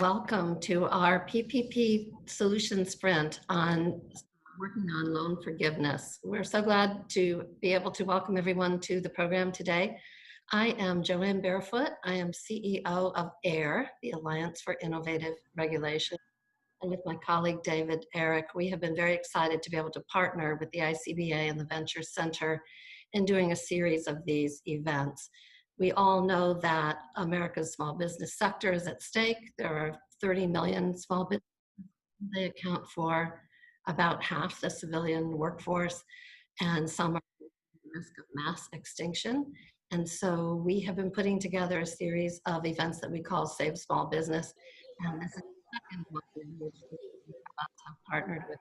welcome to our PPP Solution Sprint on working on loan forgiveness. We're so glad to be able to welcome everyone to the program today. I am Joanne Barefoot. I am CEO of AIR, the Alliance for Innovative Regulation. And with my colleague David Eric, we have been very excited to be able to partner with the ICBA and the Venture Center in doing a series of these events. We all know that America's small business sector is at stake. There are 30 million small businesses. They account for about half the civilian workforce, and some are at risk of mass extinction. And so we have been putting together a series of events that we call Save Small Business. And this is the second one in which we have partnered with.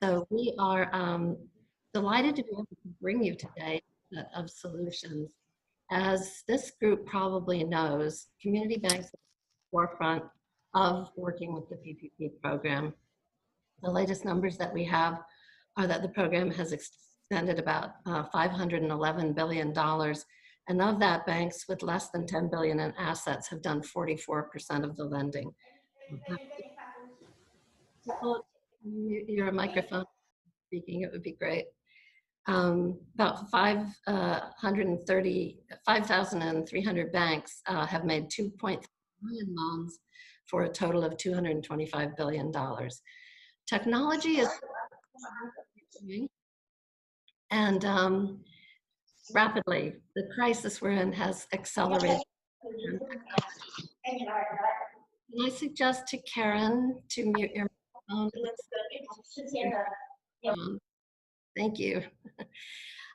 So we are delighted to be able to bring you today a set of solutions. As this group probably knows, community banks are at the forefront of working with the PPP program. The latest numbers that we have are that the program has extended about $511 billion. And of that, banks with less than $10 billion in assets have done 44% of the lending. Your microphone speaking, it would be great. About 5,300 banks have made 2.3 million loans for a total of $225 billion. Technology is and rapidly, the crisis we're in has accelerated. Can I suggest to Karen to mute your microphone? Thank you.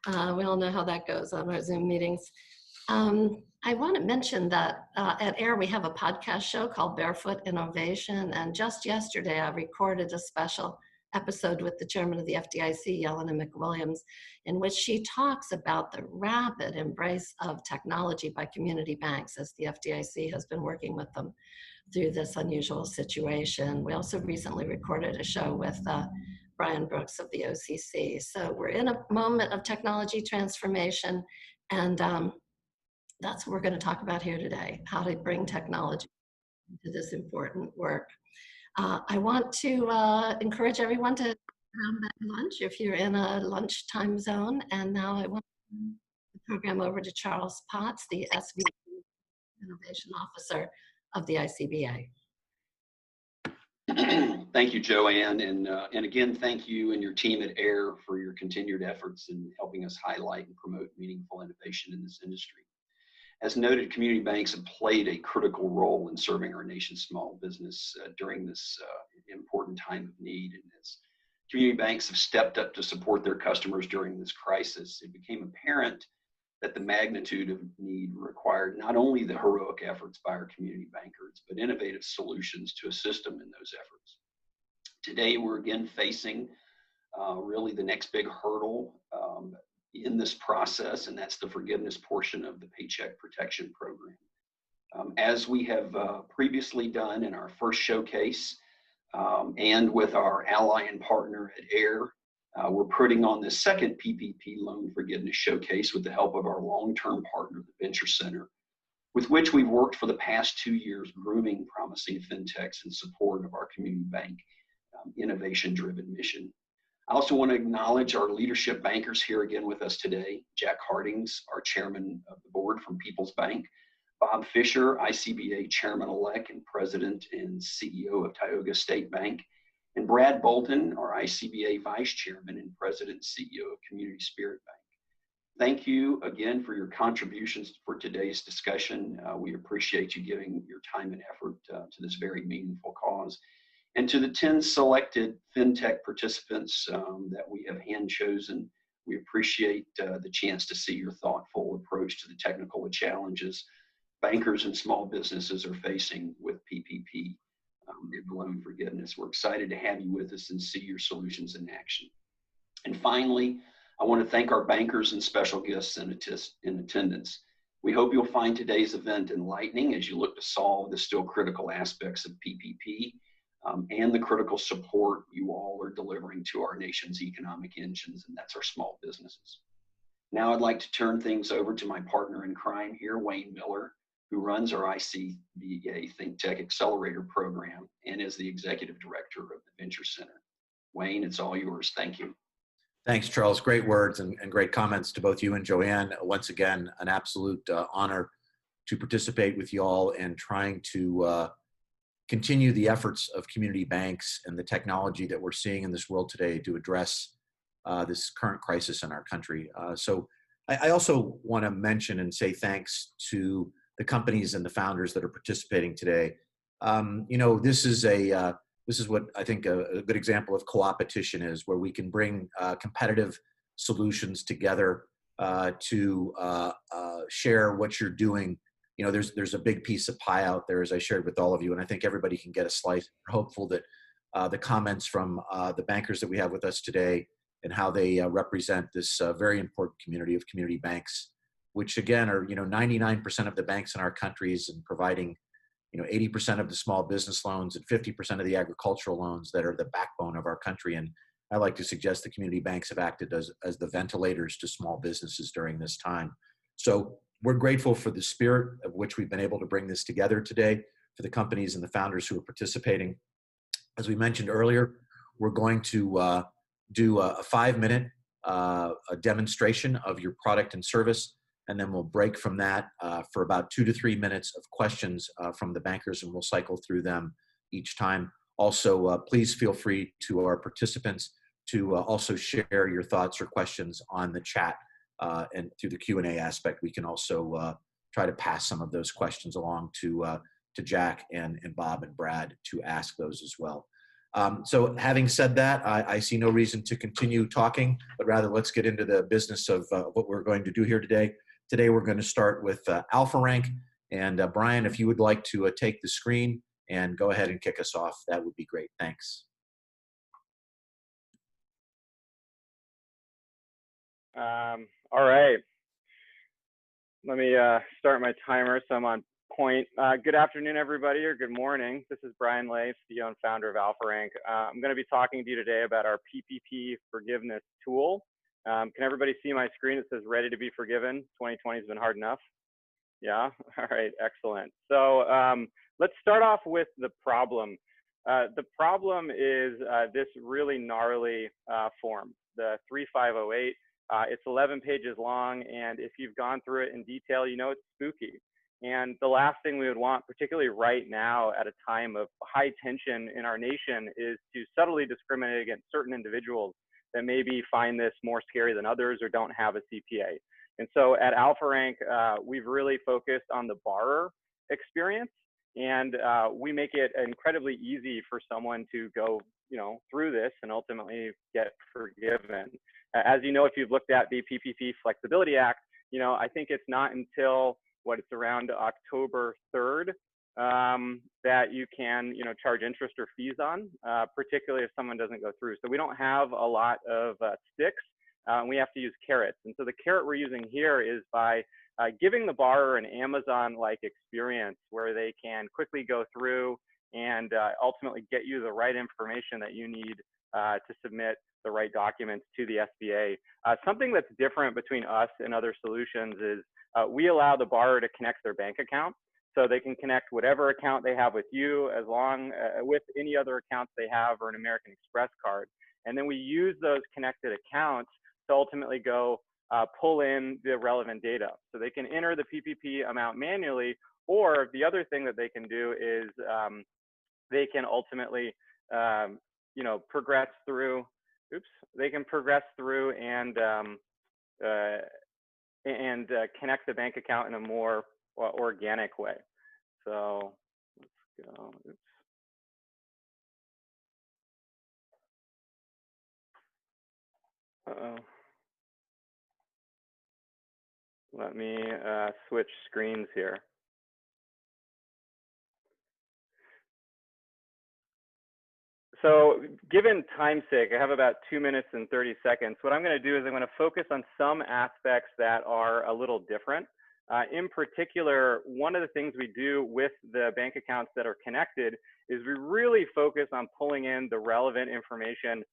We all know how that goes on our Zoom meetings. I want to mention that at AIR we have a podcast show called Barefoot Innovation, and just yesterday I recorded a special episode with the chairman of the FDIC, Yelena McWilliams, in which she talks about the rapid embrace of technology by community banks as the FDIC has been working with them through this unusual situation. We also recently recorded a show with Brian Brooks of the OCC. So we're in a moment of technology transformation, and that's what we're going to talk about here today, how to bring technology to this important work. I want to encourage everyone to have that lunch if you're in a lunchtime zone. And now I want to turn the program over to Charles Potts, the SVP Innovation Officer of the ICBA. Thank you, Joanne, and again, thank you and your team at AIR for your continued efforts in helping us highlight and promote meaningful innovation in this industry. As noted, community banks have played a critical role in serving our nation's small business during this important time of need. And as community banks have stepped up to support their customers during this crisis, it became apparent that the magnitude of need required not only the heroic efforts by our community bankers, but innovative solutions to assist them in those efforts. Today, we're again facing really the next big hurdle in this process, and that's the forgiveness portion of the Paycheck Protection Program. As we have previously done in our first showcase and with our ally and partner at AIR, we're putting on the second PPP loan forgiveness showcase with the help of our long-term partner, the Venture Center, with which we've worked for the past 2 years grooming promising fintechs in support of our community bank innovation-driven mission. I also want to acknowledge our leadership bankers here again with us today. Jack Hardings, our chairman of the board from People's Bank, Bob Fisher, ICBA chairman-elect and president and CEO of Tioga State Bank, and Brad Bolton, our ICBA vice chairman and president and CEO of Community Spirit Bank. Thank you again for your contributions for today's discussion. We appreciate you giving your time and effort to this very meaningful cause. And to the 10 selected fintech participants that we have hand chosen, we appreciate the chance to see your thoughtful approach to the technical challenges bankers and small businesses are facing with PPP and loan forgiveness. We're excited to have you with us and see your solutions in action. And finally, I want to thank our bankers and special guests in attendance. We hope you'll find today's event enlightening as you look to solve the still critical aspects of PPP and the critical support you all are delivering to our nation's economic engines, and that's our small businesses. Now I'd like to turn things over to my partner in crime here, Wayne Miller, who runs our ICBA Tech Accelerator program and is the executive director of the Venture Center. Wayne, it's all yours. Thank you. Thanks, Charles. Great words and great comments to both you and Joanne. Once again, an absolute honor to participate with you all and trying to continue the efforts of community banks and the technology that we're seeing in this world today to address this current crisis in our country. So I also want to mention and say thanks to the companies and the founders that are participating today. You know, this is what I think a good example of co-opetition is, where we can bring competitive solutions together to share what you're doing. You know, there's a big piece of pie out there, as I shared with all of you, and I think everybody can get a slice. We're hopeful that the comments from the bankers that we have with us today and how they represent this very important community of community banks, which again are, you know, 99% of the banks in our countries and providing, you know, 80% of the small business loans and 50% of the agricultural loans that are the backbone of our country. And I like to suggest the community banks have acted as the ventilators to small businesses during this time. So we're grateful for the spirit of which we've been able to bring this together today, for the companies and the founders who are participating. As we mentioned earlier, we're going to do a 5-minute a demonstration of your product and service, and then we'll break from that for about 2 to 3 minutes of questions from the bankers, and we'll cycle through them each time. Also, please feel free to our participants to also share your thoughts or questions on the chat, and through the Q&A aspect, we can also try to pass some of those questions along to Jack and Bob and Brad to ask those as well. So having said that, I see no reason to continue talking, but rather let's get into the business of what we're going to do here today. Today, we're going to start with Alpha Rank. And Brian, if you would like to take the screen and go ahead and kick us off, that would be great. Thanks. All right. Let me start my timer so I'm on point. Good afternoon, everybody, or good morning. This is Brian Lay, CEO and founder of Alpha Rank. I'm going to be talking to you today about our PPP forgiveness tool. Can everybody see my screen? It says ready to be forgiven. 2020 has been hard enough. Yeah. All right. Excellent. So let's start off with the problem. The problem is this really gnarly form, the 3508. It's 11 pages long, and if you've gone through it in detail, you know it's spooky. And the last thing we would want, particularly right now at a time of high tension in our nation, is to subtly discriminate against certain individuals that maybe find this more scary than others or don't have a CPA. And so at Alpha Rank, we've really focused on the borrower experience, and we make it incredibly easy for someone to go, you know, through this and ultimately get forgiven. As you know, if you've looked at the PPP Flexibility Act, you know, I think it's not until it's around October 3rd that you can, you know, charge interest or fees on, particularly if someone doesn't go through. So we don't have a lot of sticks. We have to use carrots. And so the carrot we're using here is by giving the borrower an Amazon-like experience where they can quickly go through and ultimately get you the right information that you need to submit the right documents to the SBA. Something that's different between us and other solutions is we allow the borrower to connect their bank account. So they can connect whatever account they have with you, as long with any other accounts they have, or an American Express card. And then we use those connected accounts to ultimately go pull in the relevant data. So they can enter the PPP amount manually, or the other thing that they can do is they can ultimately, you know, progress through. They can progress through and connect the bank account in a more organic way. So let's go. Uh-oh. Let me switch screens here. So given time's sake, I have about 2 minutes and 30 seconds. What I'm going to do is I'm going to focus on some aspects that are a little different. In particular, one of the things we do with the bank accounts that are connected is we really focus on pulling in the relevant information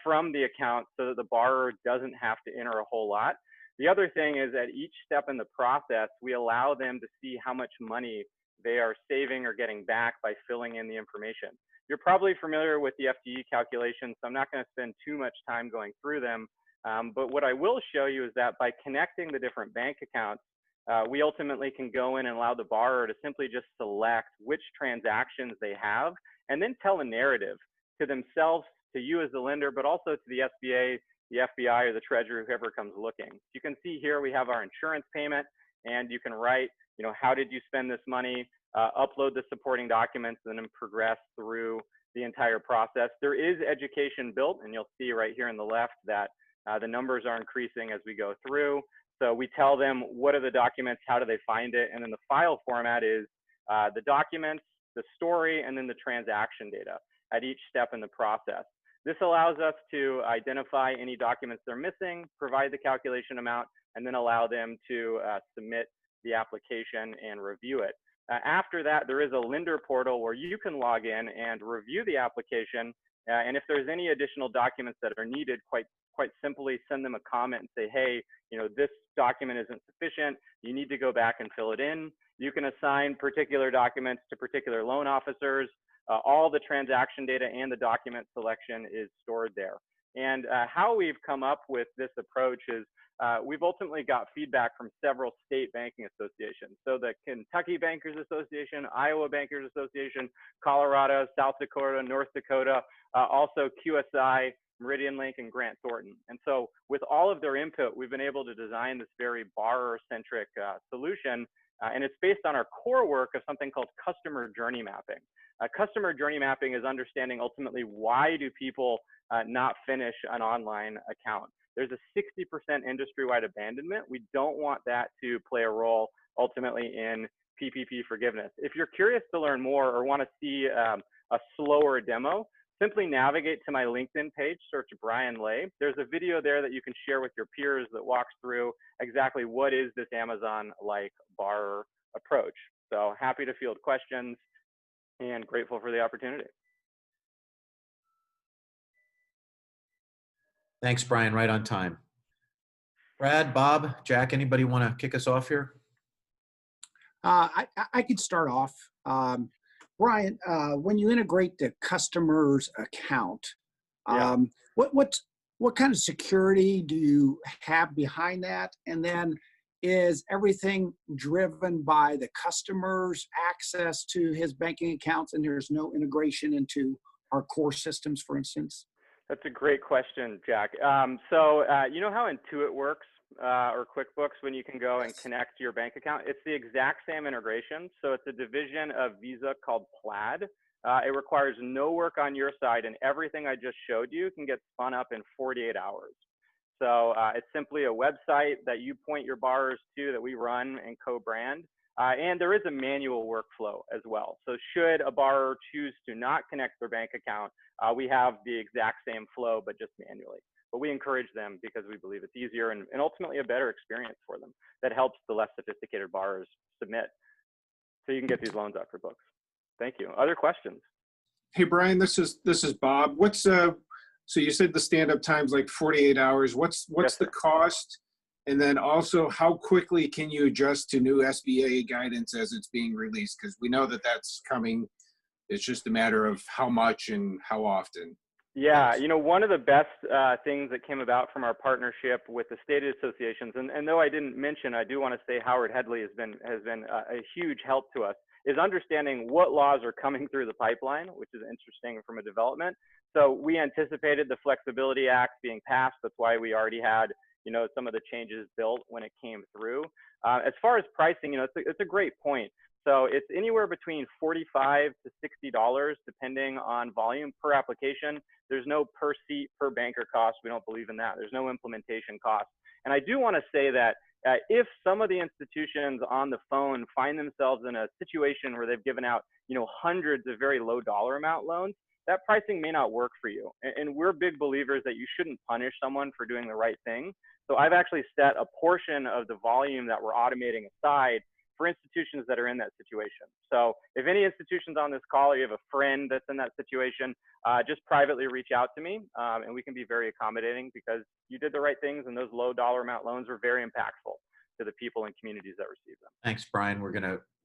from the account so that the borrower doesn't have to enter a whole lot. The other thing is at each step in the process, we allow them to see how much money they are saving or getting back by filling in the information. You're probably familiar with the FTE calculations, so I'm not going to spend too much time going through them. But what I will show you is that by connecting the different bank accounts, we ultimately can go in and allow the borrower to simply just select which transactions they have and then tell a narrative to themselves, to you as the lender, but also to the SBA, the FBI, or the treasurer, whoever comes looking. You can see here we have our insurance payment, and you can write, how did you spend this money, upload the supporting documents, and then progress through the entire process. There is education built, and you'll see right here on the left that the numbers are increasing as we go through. So we tell them what are the documents, how do they find it, and then the file format is the documents, the story, and then the transaction data at each step in the process. This allows us to identify any documents they're missing, provide the calculation amount, and then allow them to submit the application and review it. After that, there is a lender portal where you can log in and review the application. And if there's any additional documents that are needed, quite simply send them a comment and say, hey, this document isn't sufficient. You need to go back and fill it in. You can assign particular documents to particular loan officers. All the transaction data and the document selection is stored there. And how we've come up with this approach is we've ultimately got feedback from several state banking associations. So the Kentucky Bankers Association, Iowa Bankers Association, Colorado, South Dakota, North Dakota, also QSI, Meridian Link, and Grant Thornton. And so with all of their input, we've been able to design this very borrower-centric solution. And it's based on our core work of something called customer journey mapping. Customer journey mapping is understanding ultimately why do people not finish an online account. There's a 60% industry-wide abandonment. We don't want that to play a role ultimately in PPP forgiveness. If you're curious to learn more or want to see a slower demo, simply navigate to my LinkedIn page, search Brian Lay. There's a video there that you can share with your peers that walks through exactly what is this Amazon-like borrower approach. So happy to field questions and grateful for the opportunity. Thanks, Brian. Right on time. Brad, Bob, Jack, anybody want to kick us off here? I could start off. Brian, when you integrate the customer's account, what kind of security do you have behind that? And then is everything driven by the customer's access to his banking accounts and there's no integration into our core systems, for instance? That's a great question, Jack. You know how Intuit works or QuickBooks when you can go and connect to your bank account? It's the exact same integration. So it's a division of Visa called Plaid. It requires no work on your side, and everything I just showed you can get spun up in 48 hours. So it's simply a website that you point your borrowers to that we run and co-brand. And there is a manual workflow as well. So should a borrower choose to not connect their bank account, we have the exact same flow, but just manually. But we encourage them because we believe it's easier and ultimately a better experience for them that helps the less sophisticated borrowers submit. So you can get these loans out for books. Thank you. Other questions? Hey, Brian, this is Bob. What's so you said the stand-up time's like 48 hours. What's Yes, the cost? And then also, how quickly can you adjust to new SBA guidance as it's being released? Because we know that that's coming. It's just a matter of how much and how often. Yeah, Thanks. one of the best things that came about from our partnership with the state associations, and though I didn't mention, I do want to say Howard Headley has been a huge help to us, is understanding what laws are coming through the pipeline, which is interesting from a development. So we anticipated the Flexibility Act being passed. That's why we already had some of the changes built when it came through. As far as pricing, it's a great point. So it's anywhere between $45 to $60, depending on volume per application. There's no per seat, per banker cost. We don't believe in that. There's no implementation cost. And I do want to say that if some of the institutions on the phone find themselves in a situation where they've given out, hundreds of very low dollar amount loans, that pricing may not work for you. And we're big believers that you shouldn't punish someone for doing the right thing. So I've actually set a portion of the volume that we're automating aside for institutions that are in that situation. So if any institutions on this call, or you have a friend that's in that situation, just privately reach out to me, and we can be very accommodating, because you did the right things, and those low dollar amount loans are very impactful to the people and communities that receive them. Thanks, Brian.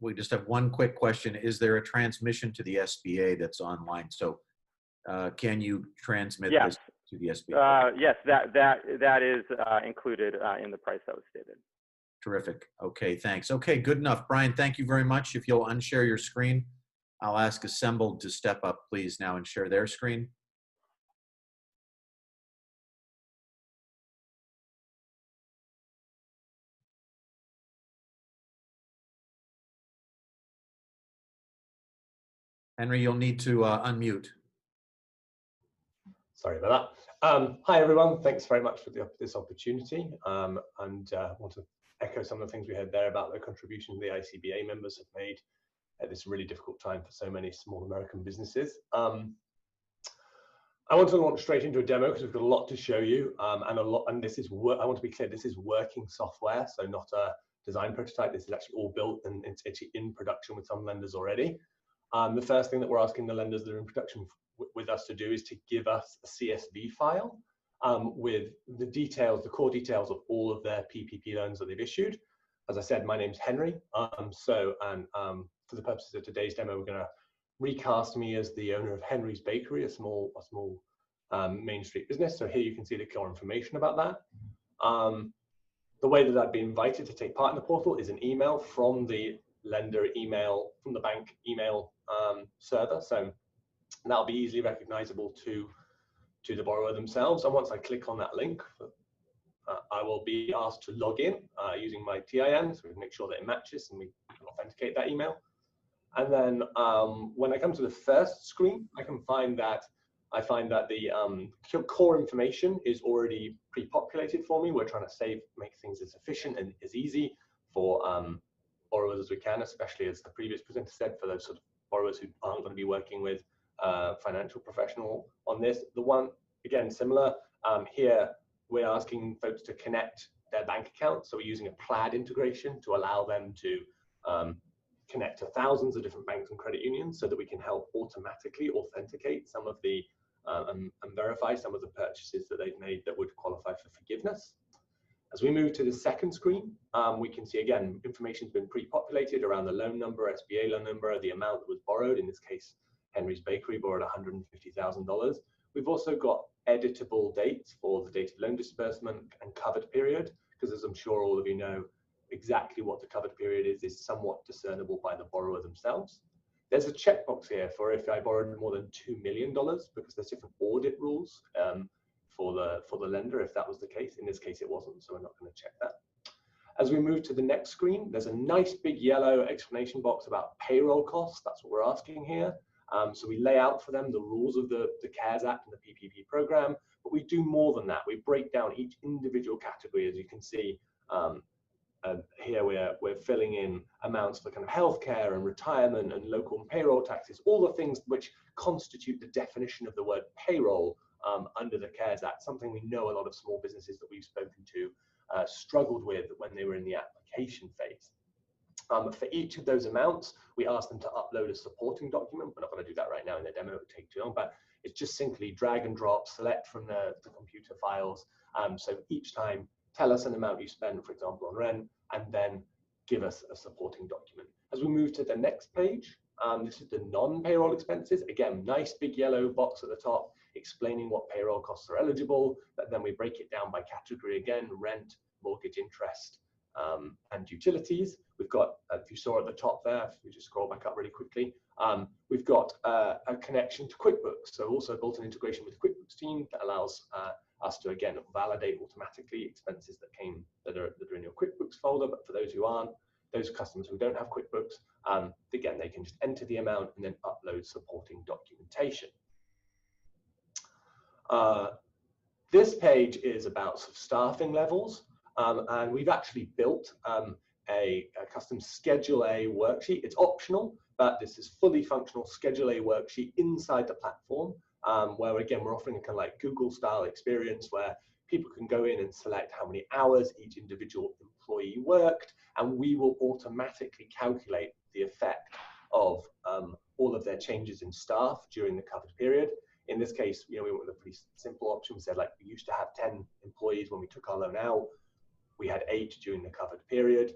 We just have one quick question. Is there a transmission to the SBA that's online? So can you transmit Yes. this to the SBA? Yes, that is included in the price that was stated. Terrific. Okay, thanks. Okay, good enough. Brian, thank you very much. If you'll unshare your screen, I'll ask Assembled to step up, please, now and share their screen. Henry, you'll need to unmute. Sorry about that. Hi, everyone. Thanks very much for this opportunity. And want to echo some of the things we heard there about the contribution the ICBA members have made at this really difficult time for so many small American businesses. I want to launch straight into a demo because we've got a lot to show you, and this is I want to be clear, this is working software, so not a design prototype. This is actually all built and it's actually in production with some lenders already. The first thing that we're asking the lenders that are in production with us to do is to give us a CSV file with the details, the core details of all of their PPP loans that they've issued. As I said, my name's Henry. For the purposes of today's demo, we're going to recast me as the owner of Henry's Bakery, a small Main Street business. So here you can see the core information about that. The way that I'd be invited to take part in the portal is an email from the lender email, from the bank email server. So that'll be easily recognizable to the borrower themselves. And once I click on that link, I will be asked to log in using my TIN, so we can make sure that it matches and we can authenticate that email. And then when I come to the first screen, I find that the core information is already pre-populated for me. We're trying to make things as efficient and as easy for borrowers as we can, especially as the previous presenter said, for those sort of borrowers who aren't going to be working with a financial professional on this. The one, again, similar, here we're asking folks to connect their bank account. So we're using a plaid integration to allow them to connect to thousands of different banks and credit unions so that we can help automatically authenticate some of the and verify some of the purchases that they've made that would qualify for forgiveness. As we move to the second screen, we can see again, information's been pre-populated around the loan number, SBA loan number, the amount that was borrowed. In this case, Henry's Bakery borrowed $150,000. We've also got editable dates for the date of loan disbursement and covered period, because as I'm sure all of you know, exactly what the covered period is somewhat discernible by the borrower themselves. There's a checkbox here for if I borrowed more than $2 million, because there's different audit rules for the lender if that was the case. In this case, it wasn't, so we're not going to check that. As we move to the next screen, there's a nice big yellow explanation box about payroll costs. That's what we're asking here. So we lay out for them the rules of the CARES Act and the PPP program, but we do more than that. We break down each individual category, as you can see. Here we're filling in amounts for kind of healthcare and retirement and local and payroll taxes, all the things which constitute the definition of the word payroll under the CARES Act, something we know a lot of small businesses that we've spoken to struggled with when they were in the application phase. For each of those amounts, we ask them to upload a supporting document. We're not going to do that right now in the demo, it would take too long, but it's just simply drag and drop, select from the computer files. So each time, tell us an amount you spend, for example, on rent, and then give us a supporting document. As we move to the next page, this is the non-payroll expenses. Again, nice big yellow box at the top explaining what payroll costs are eligible, but then we break it down by category again, rent, mortgage interest, and utilities. We've got, if you saw at the top there, if we just scroll back up really quickly, we've got a connection to QuickBooks. So also built an integration with the QuickBooks team that allows us to, again, validate automatically expenses that are in your QuickBooks folder. But for those who aren't, those customers who don't have QuickBooks, again, they can just enter the amount and then upload supporting documentation. This page is about sort of staffing levels, and we've actually built a custom Schedule A worksheet. It's optional, but this is fully functional Schedule A worksheet inside the platform, where again, we're offering a kind of like Google style experience where people can go in and select how many hours each individual employee worked, and we will automatically calculate the effect of all of their changes in staff during the covered period. In this case, we went with a pretty simple option. We said, like, we used to have 10 employees when we took our loan out. We had 8 during the covered period.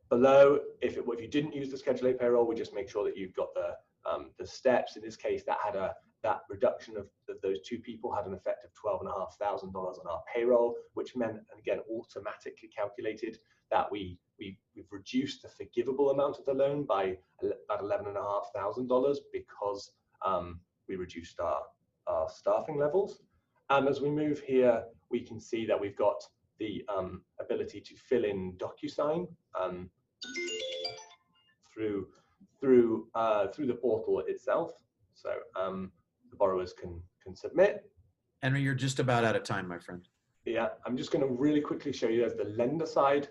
Below, if you didn't use the Schedule A payroll, we just make sure that you've got the steps. In this case, that reduction of those 2 people had an effect of $12,500 on our payroll, which meant, and again, automatically calculated that we've reduced the forgivable amount of the loan by about $11,500 because we reduced our staffing levels. As we move here, we can see that we've got the ability to fill in DocuSign through the portal itself. So the borrowers can submit. Henry, you're just about out of time, my friend. Yeah, I'm just going to really quickly show you as the lender side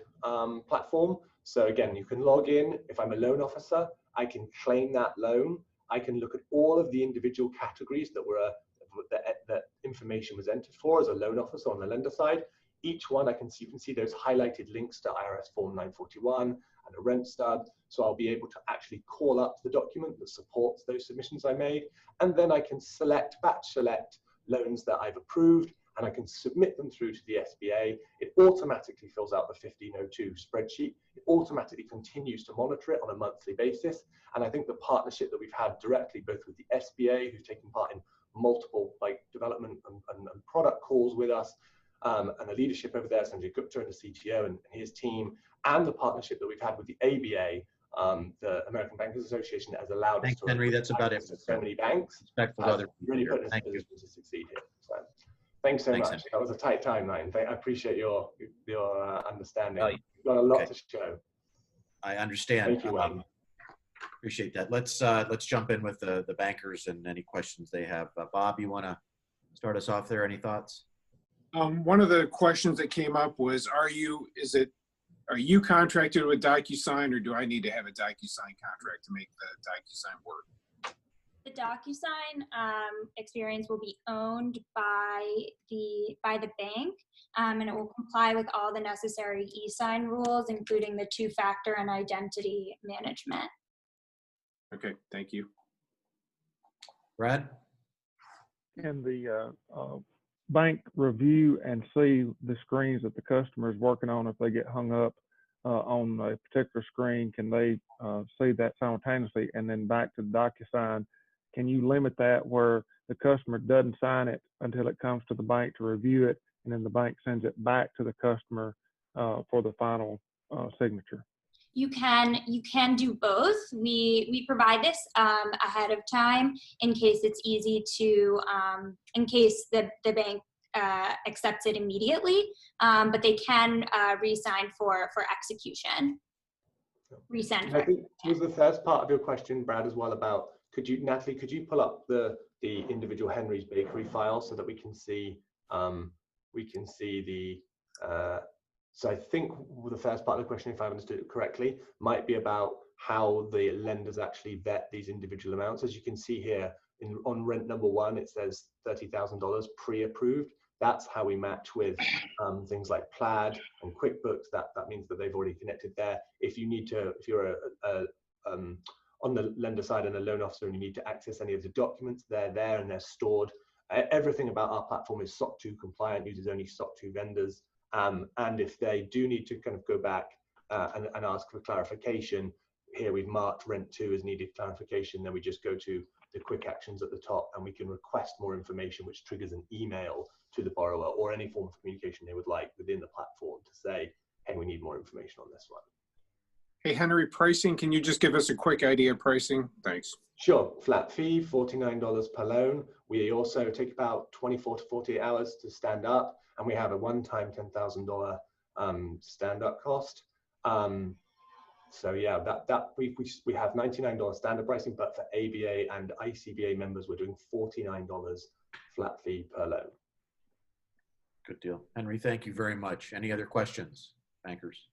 platform. So again, you can log in. If I'm a loan officer, I can claim that loan. I can look at all of the individual categories that information was entered for as a loan officer on the lender side. Each one you can see those highlighted links to IRS Form 941 and a rent stub. So I'll be able to actually call up the document that supports those submissions I made. And then I can batch select loans that I've approved, and I can submit them through to the SBA. It automatically fills out the 1502 spreadsheet. It automatically continues to monitor it on a monthly basis. And I think the partnership that we've had directly, both with the SBA, who's taken part in multiple development and product calls with us, and the leadership over there, Sanjay Gupta and the CTO and his team, and the partnership that we've had with the ABA, the American Bankers Association, that has allowed us to Henry, that's about it. So many banks. Respectful of other people really here. put us in a position to succeed here. So thanks so much. Henry. That was a tight timeline. I appreciate your understanding. Oh, You've got a lot okay. to show. I understand. Thank you, Wayne. Appreciate that. Let's jump in with the bankers and any questions they have. Bob, you want to start us off there? Any thoughts? One of the questions that came up was, are you contracted with DocuSign, or do I need to have a DocuSign contract to make the DocuSign work? The DocuSign experience will be owned by the bank, and it will comply with all the necessary e-sign rules, including the 2-factor and identity management. Okay, thank you. Brad? Can the bank review and see the screens that the customer is working on? If they get hung up on a particular screen, can they see that simultaneously? And then back to DocuSign, can you limit that where the customer doesn't sign it until it comes to the bank to review it, and then the bank sends it back to the customer for the final signature? You can do both. We provide this ahead of time in case it's easy to, in case the bank accepts it immediately, but they can re-sign for execution. Resend. I think was the first part of your question, Brad, as well, about Natalie, could you pull up the individual Henry's Bakery file so that we can see the so I think the first part of the question, if I understood it correctly, might be about how the lenders actually vet these individual amounts. As you can see here, on rent number 1, it says $30,000 pre-approved. That's how we match with things like Plaid and QuickBooks. That means that they've already connected there. If you're on the lender side and a loan officer and you need to access any of the documents, they're there and they're stored. Everything about our platform is SOC 2 compliant, uses only SOC 2 vendors. And if they do need to kind of go back and ask for clarification, here we've marked rent 2 as needed clarification, then we just go to the quick actions at the top and we can request more information, which triggers an email to the borrower or any form of communication they would like within the platform to say, hey, we need more information on this one. Hey, Henry, pricing, can you just give us a quick idea of pricing? Thanks. Sure, flat fee, $49 per loan. We also take about 24 to 48 hours to stand up, and we have a one-time $10,000 stand-up cost. So yeah, we have $99 standard pricing, but for ABA and ICBA members, we're doing $49 flat fee per loan. Good deal. Henry, thank you very much. Any other questions, bankers?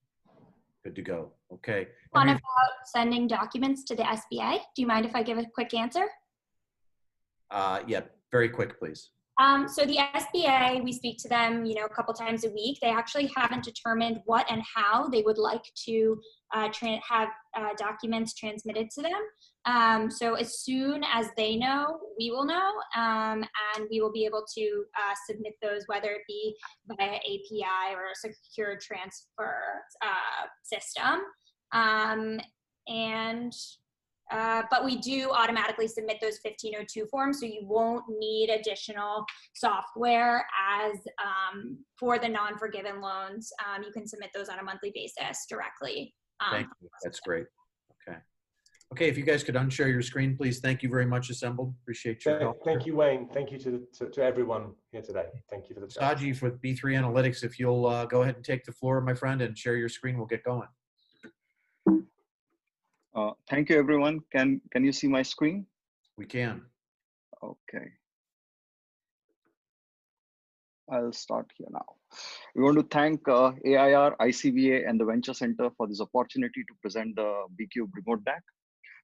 Good to go. Okay. One Henry, about sending documents to the SBA. Do you mind if I give a quick answer? yeah, very quick, please. So the SBA, we speak to them, a couple times a week. They actually haven't determined what and how they would like to have documents transmitted to them. So as soon as they know, we will know, and we will be able to submit those, whether it be via API or a secure transfer system. But we do automatically submit those 1502 forms, so you won't need additional software as for the non-forgiven loans. You can submit those on a monthly basis directly. Thank you. That's great. Okay. Okay, if you guys could unshare your screen, please. Thank you very much, Assembled. Appreciate your help. Thank you, Wayne. Thank you to everyone here today. Thank you for the chat. Saji with B3 Analytics, if you'll go ahead and take the floor, my friend, and share your screen, we'll get going. Thank you, everyone. Can you see my screen? We can. Okay. I'll start here now. We want to thank AIR, ICBA, and the Venture Center for this opportunity to present the BCube Remote DAC.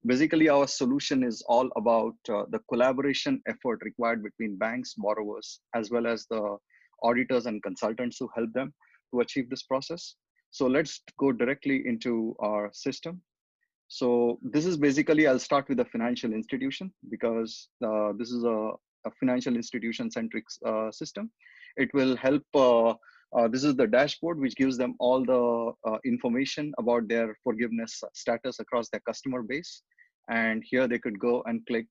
Basically, our solution is all about the collaboration effort required between banks, borrowers, as well as the auditors and consultants who help them to achieve this process. So let's go directly into our system. So this is basically, I'll start with a financial institution because this is a financial institution centric system. It will help, this is the dashboard which gives them all the information about their forgiveness status across their customer base. And here they could go and click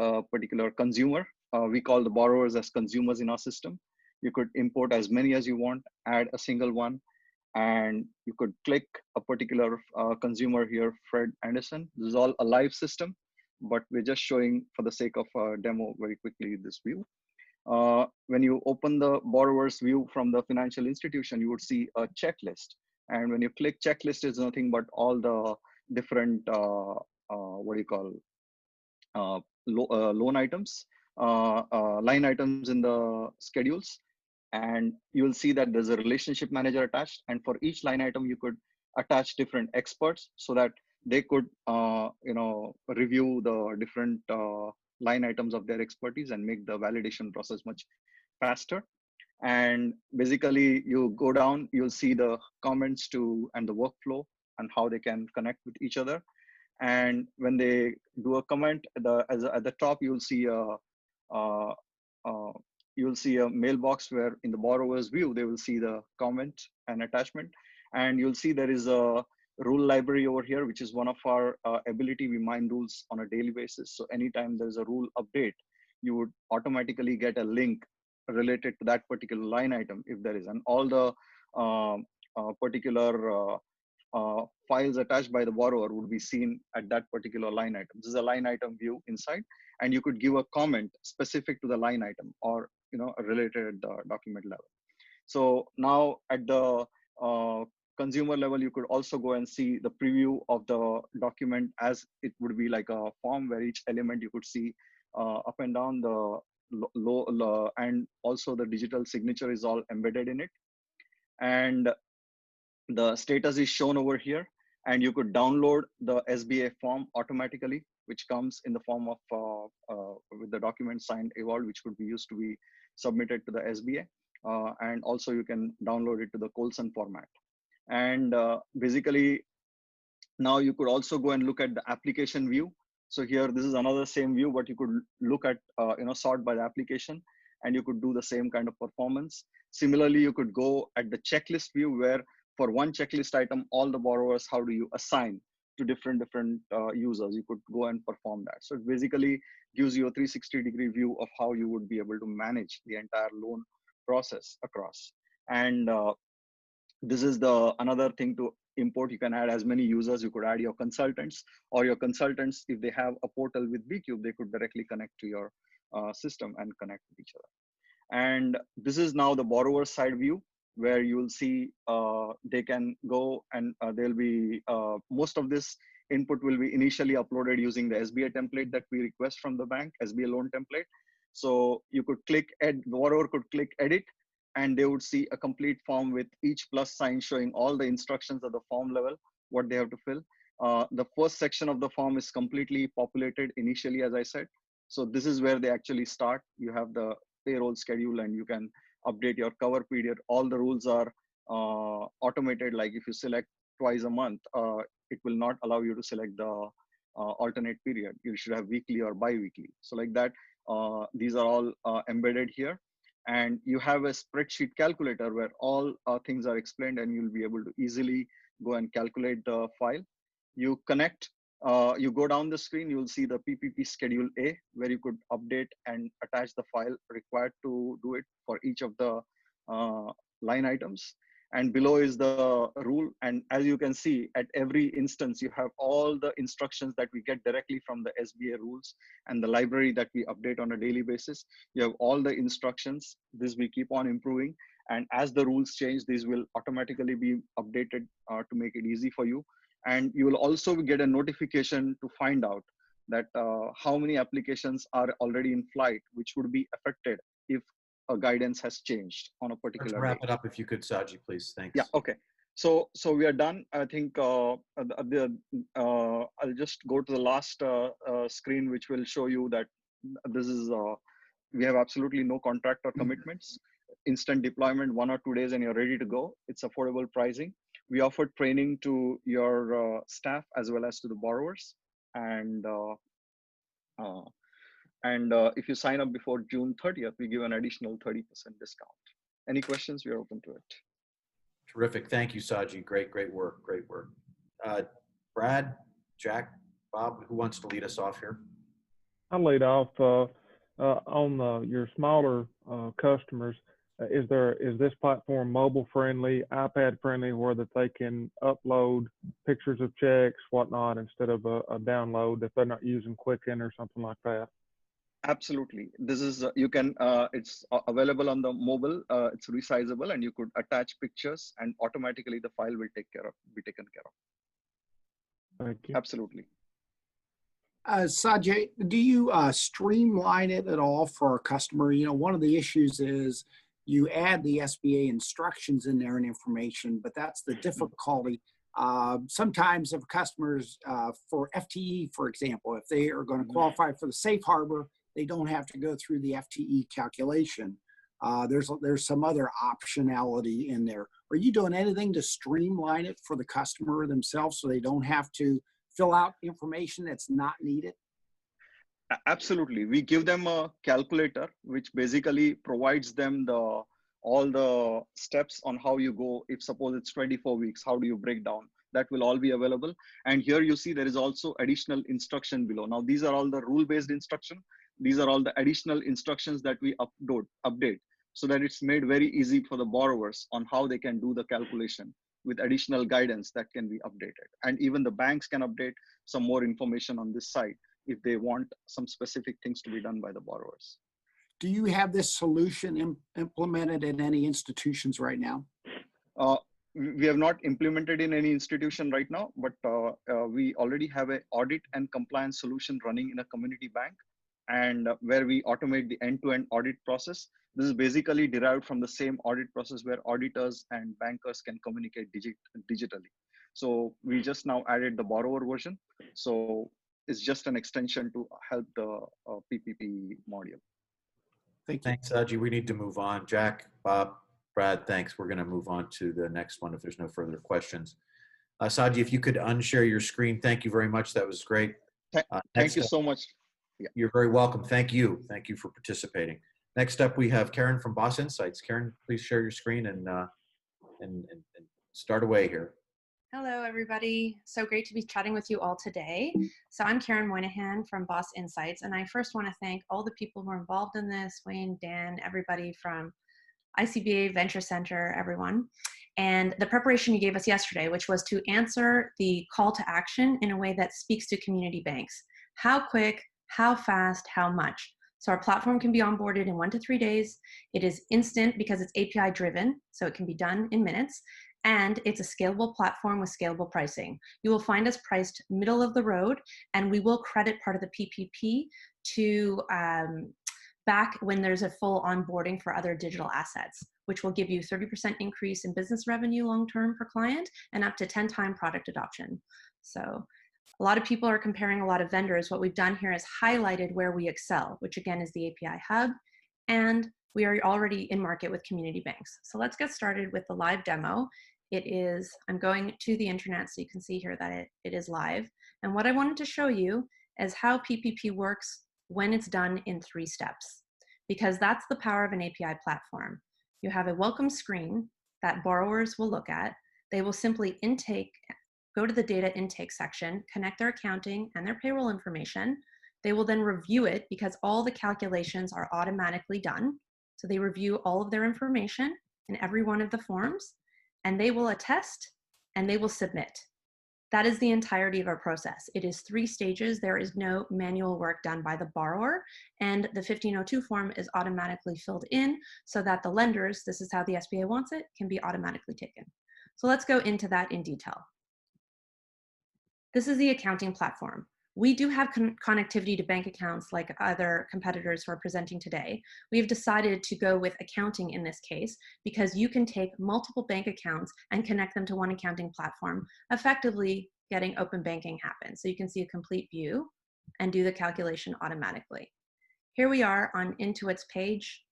a particular consumer. We call the borrowers as consumers in our system. You could import as many as you want, add a single one, and you could click a particular consumer here, Fred Anderson. This is all a live system, but we're just showing for the sake of a demo very quickly this view. When you open the borrower's view from the financial institution, you would see a checklist. And when you click checklist, it's nothing but all the different, loan items, line items in the schedules. And you will see that there's a relationship manager attached. And for each line item, you could attach different experts so that they could, review the different line items of their expertise and make the validation process much faster. And basically, you go down, you'll see the comments and the workflow and how they can connect with each other. And when they do a comment, at the top, you'll see a mailbox where in the borrower's view, they will see the comment and attachment. And you'll see there is a rule library over here, which is one of our ability. We mine rules on a daily basis. So anytime there's a rule update, you would automatically get a link related to that particular line item if there is. And all the particular files attached by the borrower would be seen at that particular line item. This is a line item view inside, and you could give a comment specific to the line item or a related document level. So now at the consumer level, you could also go and see the preview of the document as it would be like a form where each element you could see up and down the low, and also the digital signature is all embedded in it. And the status is shown over here, and you could download the SBA form automatically, which comes in the form of with the document signed evolved, which could be used to be submitted to the SBA. And also you can download it to the Colson format. And basically, now you could also go and look at the application view. So here, this is another same view, but you could look at, sort by the application, and you could do the same kind of performance. Similarly, you could go at the checklist view where for one checklist item, all the borrowers, how do you assign to different users? You could go and perform that. So it basically gives you a 360-degree view of how you would be able to manage the entire loan process across. And this is another thing to import. You can add as many users. You could add your consultants, or your consultants, if they have a portal with BCube, they could directly connect to your system and connect with each other. And this is now the borrower side view, where you will see they can go and there'll be most of this input will be initially uploaded using the SBA template that we request from the bank, SBA loan template. So you could click the borrower could click edit, and they would see a complete form with each plus sign showing all the instructions at the form level, what they have to fill. The first section of the form is completely populated initially, as I said. So this is where they actually start. You have the payroll schedule, and you can update your cover period. All the rules are automated. Like if you select twice a month, it will not allow you to select the alternate period. You should have weekly or bi-weekly. So like that, these are all embedded here. And you have a spreadsheet calculator where all things are explained, and you'll be able to easily go and calculate the file. You connect, you go down the screen, you'll see the PPP Schedule A, where you could update and attach the file required to do it for each of the line items. And below is the rule. And as you can see, at every instance, you have all the instructions that we get directly from the SBA rules and the library that we update on a daily basis. You have all the instructions. This we keep on improving. And as the rules change, these will automatically be updated to make it easy for you. And you will also get a notification to find out that how many applications are already in flight, which would be affected if a guidance has changed on a Let's particular wrap day. it up if you could, Saji, please. Thanks. Yeah, okay. So we are done. I think I'll just go to the last screen, which will show you that this is, we have absolutely no contract or commitments. Instant deployment, 1 or 2 days, and you're ready to go. It's affordable pricing. We offer training to your staff as well as to the borrowers. And if you sign up before June 30th, we give an additional 30% discount. Any questions? We are open to it. Terrific. Thank you, Saji. Great, great work. Great work. Brad, Jack, Bob, who wants to lead us off here? I'll lead off on your smaller customers. Is this platform mobile friendly, iPad friendly, where that they can upload pictures of checks, whatnot, instead of a download if they're not using Quicken or something like that? Absolutely. This is, you can, it's available on the mobile, it's resizable, and you could attach pictures and automatically the file will be taken care of. Thank you. Absolutely. Sajay, do you streamline it at all for a customer? You know, one of the issues is you add the SBA instructions in there and information, but that's the difficulty. Sometimes if customers for FTE, for example, if they are going to qualify for the safe harbor, they don't have to go through the FTE calculation. There's some other optionality in there. Are you doing anything to streamline it for the customer themselves so they don't have to fill out information that's not needed? Absolutely. We give them a calculator, which basically provides them all the steps on how you go. If suppose it's 24 weeks, how do you break down? That will all be available. And here you see there is also additional instruction below. Now, these are all the rule-based instruction. These are all the additional instructions that we update so that it's made very easy for the borrowers on how they can do the calculation with additional guidance that can be updated. And even the banks can update some more information on this side if they want some specific things to be done by the borrowers. Do you have this solution implemented in any institutions right now? We have not implemented in any institution right now, but we already have an audit and compliance solution running in a community bank, and where we automate the end-to-end audit process. This is basically derived from the same audit process where auditors and bankers can communicate digitally. So we just now added the borrower version. So it's just an extension to help the PPP module. Thank you. Thanks, Saji. We need to move on. Jack, Bob, Brad, thanks. We're going to move on to the next one if there's no further questions. Saji, if you could unshare your screen. Thank you very much. That was great. Thank you so much. Yeah. You're very welcome. Thank you. Thank you for participating. Next up, we have Karen from Boss Insights. Karen, please share your screen and start away here. Hello, everybody. So great to be chatting with you all today. So I'm Karen Moynihan from Boss Insights, and I first want to thank all the people who are involved in this, Wayne, Dan, everybody from ICBA, Venture Center, everyone. And the preparation you gave us yesterday, which was to answer the call to action in a way that speaks to community banks. How quick, how fast, how much? So our platform can be onboarded in 1 to 3 days. It is instant because it's API driven, so it can be done in minutes. And it's a scalable platform with scalable pricing. You will find us priced middle of the road, and we will credit part of the PPP to back when there's a full onboarding for other digital assets, which will give you 30% increase in business revenue long-term per client and up to 10-time product adoption. So a lot of people are comparing a lot of vendors. What we've done here is highlighted where we excel, which again is the API hub. and we are already in market with community banks. So let's get started with the live demo. I'm going to the internet so you can see here that it is live. And what I wanted to show you is how PPP works when it's done in 3 steps, because that's the power of an API platform. You have a welcome screen that borrowers will look at. They will simply go to the data intake section, connect their accounting and their payroll information. They will then review it because all the calculations are automatically done. So they review all of their information in every one of the forms, and they will attest and they will submit. That is the entirety of our process. It is 3 stages. There is no manual work done by the borrower, and the 1502 form is automatically filled in so that the lenders, this is how the SBA wants it, can be automatically taken. So let's go into that in detail. This is the accounting platform. We do have connectivity to bank accounts like other competitors who are presenting today. We've decided to go with accounting in this case because you can take multiple bank accounts and connect them to one accounting platform, effectively getting open banking happen. So you can see a complete view and do the calculation automatically. Here we are on Intuit's page,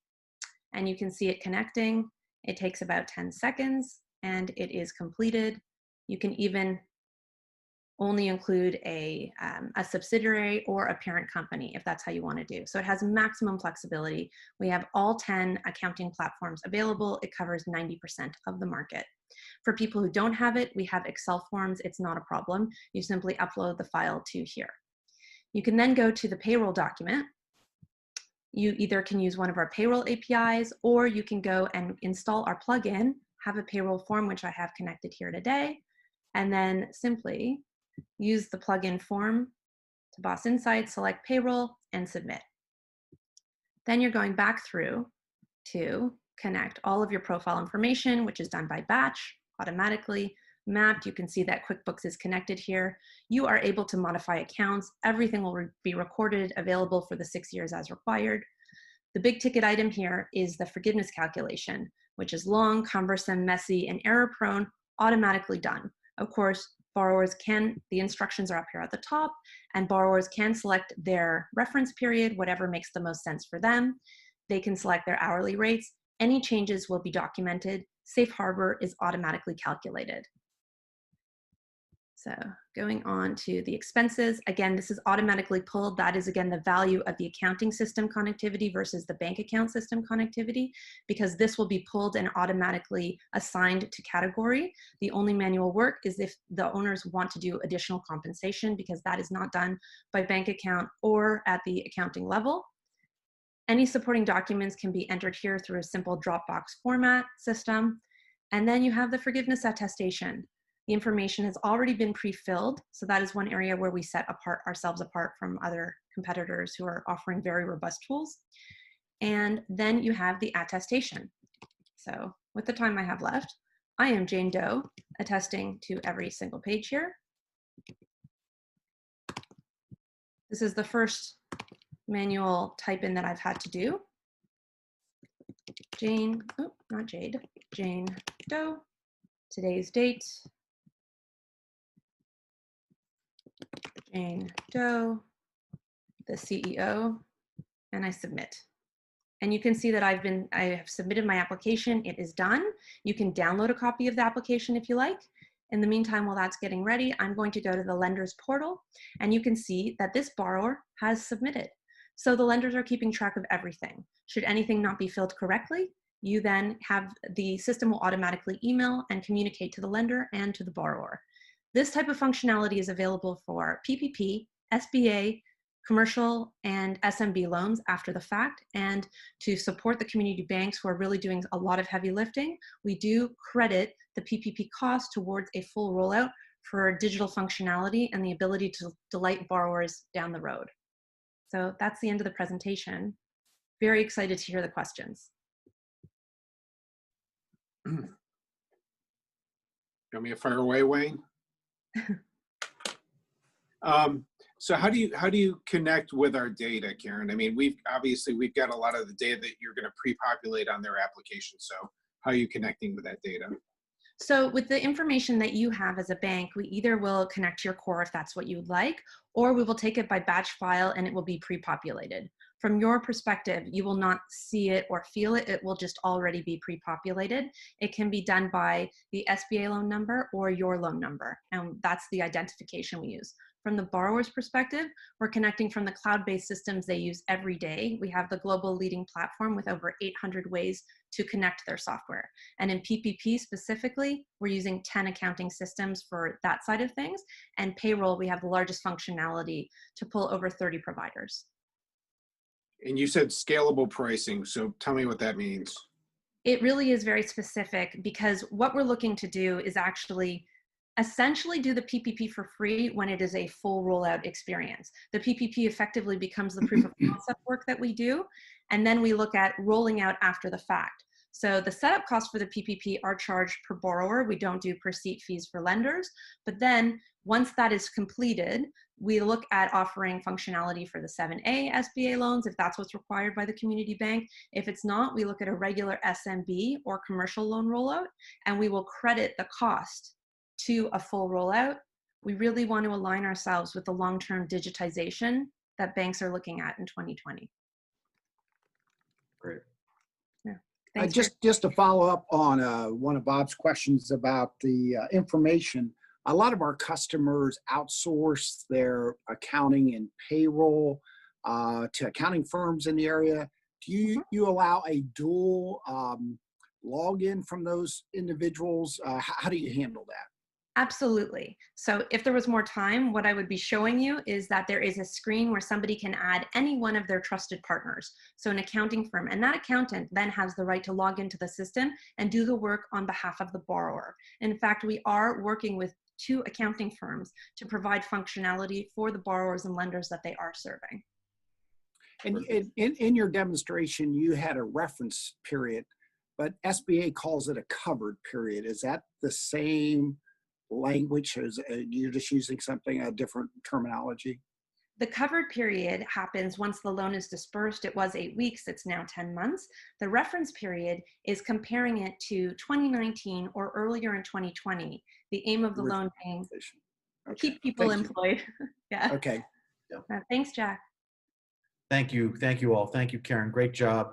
and you can see it connecting. It takes about 10 seconds and it is completed. You can even only include a subsidiary or a parent company if that's how you want to do. So it has maximum flexibility. We have all 10 accounting platforms available. It covers 90% of the market. For people who don't have it, we have Excel forms. It's not a problem. You simply upload the file to here. You can then go to the payroll document. You either can use one of our payroll APIs, or you can go and install our plugin, have a payroll form, which I have connected here today, and then simply use the plugin form to Boss Insights, select payroll, and submit. Then you're going back through to connect all of your profile information, which is done by batch, automatically mapped. You can see that QuickBooks is connected here. You are able to modify accounts. Everything will be recorded, available for the 6 years as required. The big ticket item here is the forgiveness calculation, which is long, cumbersome, messy, and error-prone, automatically done. Of course, the instructions are up here at the top, and borrowers can select their reference period, whatever makes the most sense for them. They can select their hourly rates. Any changes will be documented. Safe harbor is automatically calculated. So going on to the expenses, again, this is automatically pulled. That is, again, the value of the accounting system connectivity versus the bank account system connectivity, because this will be pulled and automatically assigned to category. The only manual work is if the owners want to do additional compensation, because that is not done by bank account or at the accounting level. Any supporting documents can be entered here through a simple Dropbox format system. And then you have the forgiveness attestation. The information has already been pre-filled, so that is one area where we set ourselves apart from other competitors who are offering very robust tools. And then you have the attestation. So with the time I have left, I am Jane Doe, attesting to every single page here. This is the first manual type-in that I've had to do. Jane Doe, today's date. Jane Doe, the CEO, and I submit. And you can see that I have submitted my application. It is done. You can download a copy of the application if you like. In the meantime, while that's getting ready, I'm going to go to the lender's portal, and you can see that this borrower has submitted. So the lenders are keeping track of everything. Should anything not be filled correctly, you then have the system will automatically email and communicate to the lender and to the borrower. This type of functionality is available for PPP, SBA, commercial, and SMB loans after the fact. And to support the community banks who are really doing a lot of heavy lifting, we do credit the PPP cost towards a full rollout for digital functionality and the ability to delight borrowers down the road. So that's the end of the presentation. Very excited to hear the questions. You want me to fire away, Wayne? So how do you connect with our data, Karen? I mean, we've got a lot of the data that you're going to pre-populate on their application. So how are you connecting with that data? So with the information that you have as a bank, we either will connect to your core if that's what you would like, or we will take it by batch file and it will be pre-populated. From your perspective, you will not see it or feel it. It will just already be pre-populated. It can be done by the SBA loan number or your loan number, and that's the identification we use. From the borrower's perspective, we're connecting from the cloud-based systems they use every day. We have the global leading platform with over 800 ways to connect their software. And in PPP specifically, we're using 10 accounting systems for that side of things. And payroll, we have the largest functionality to pull over 30 providers. And you said scalable pricing, so tell me what that means. It really is very specific, because what we're looking to do is actually essentially do the PPP for free when it is a full rollout experience. The PPP effectively becomes the proof of concept work that we do, and then we look at rolling out after the fact. So the setup costs for the PPP are charged per borrower. We don't do per seat fees for lenders. But then once that is completed, we look at offering functionality for the 7A SBA loans, if that's what's required by the community bank. If it's not, we look at a regular SMB or commercial loan rollout, and we will credit the cost to a full rollout. We really want to align ourselves with the long-term digitization that banks are looking at in 2020. Great. Yeah. Just to follow up on one of Bob's questions about the information, a lot of our customers outsource their accounting and payroll to accounting firms in the area. Do you allow a dual login from those individuals? How do you handle that? Absolutely. So if there was more time, what I would be showing you is that there is a screen where somebody can add any one of their trusted partners. So an accounting firm, and that accountant then has the right to log into the system and do the work on behalf of the borrower. In fact, we are working with 2 accounting firms to provide functionality for the borrowers and lenders that they are serving. And in your demonstration, you had a reference period, but SBA calls it a covered period. Is that the same language, as you're just using a different terminology? The covered period happens once the loan is dispersed. It was 8 weeks, it's now 10 months. The reference period is comparing it to 2019 or earlier in 2020. The aim of the loan being keep people employed. Yeah. Okay. Thanks, Jack. Thank you all. Thank you, Karen. Great job.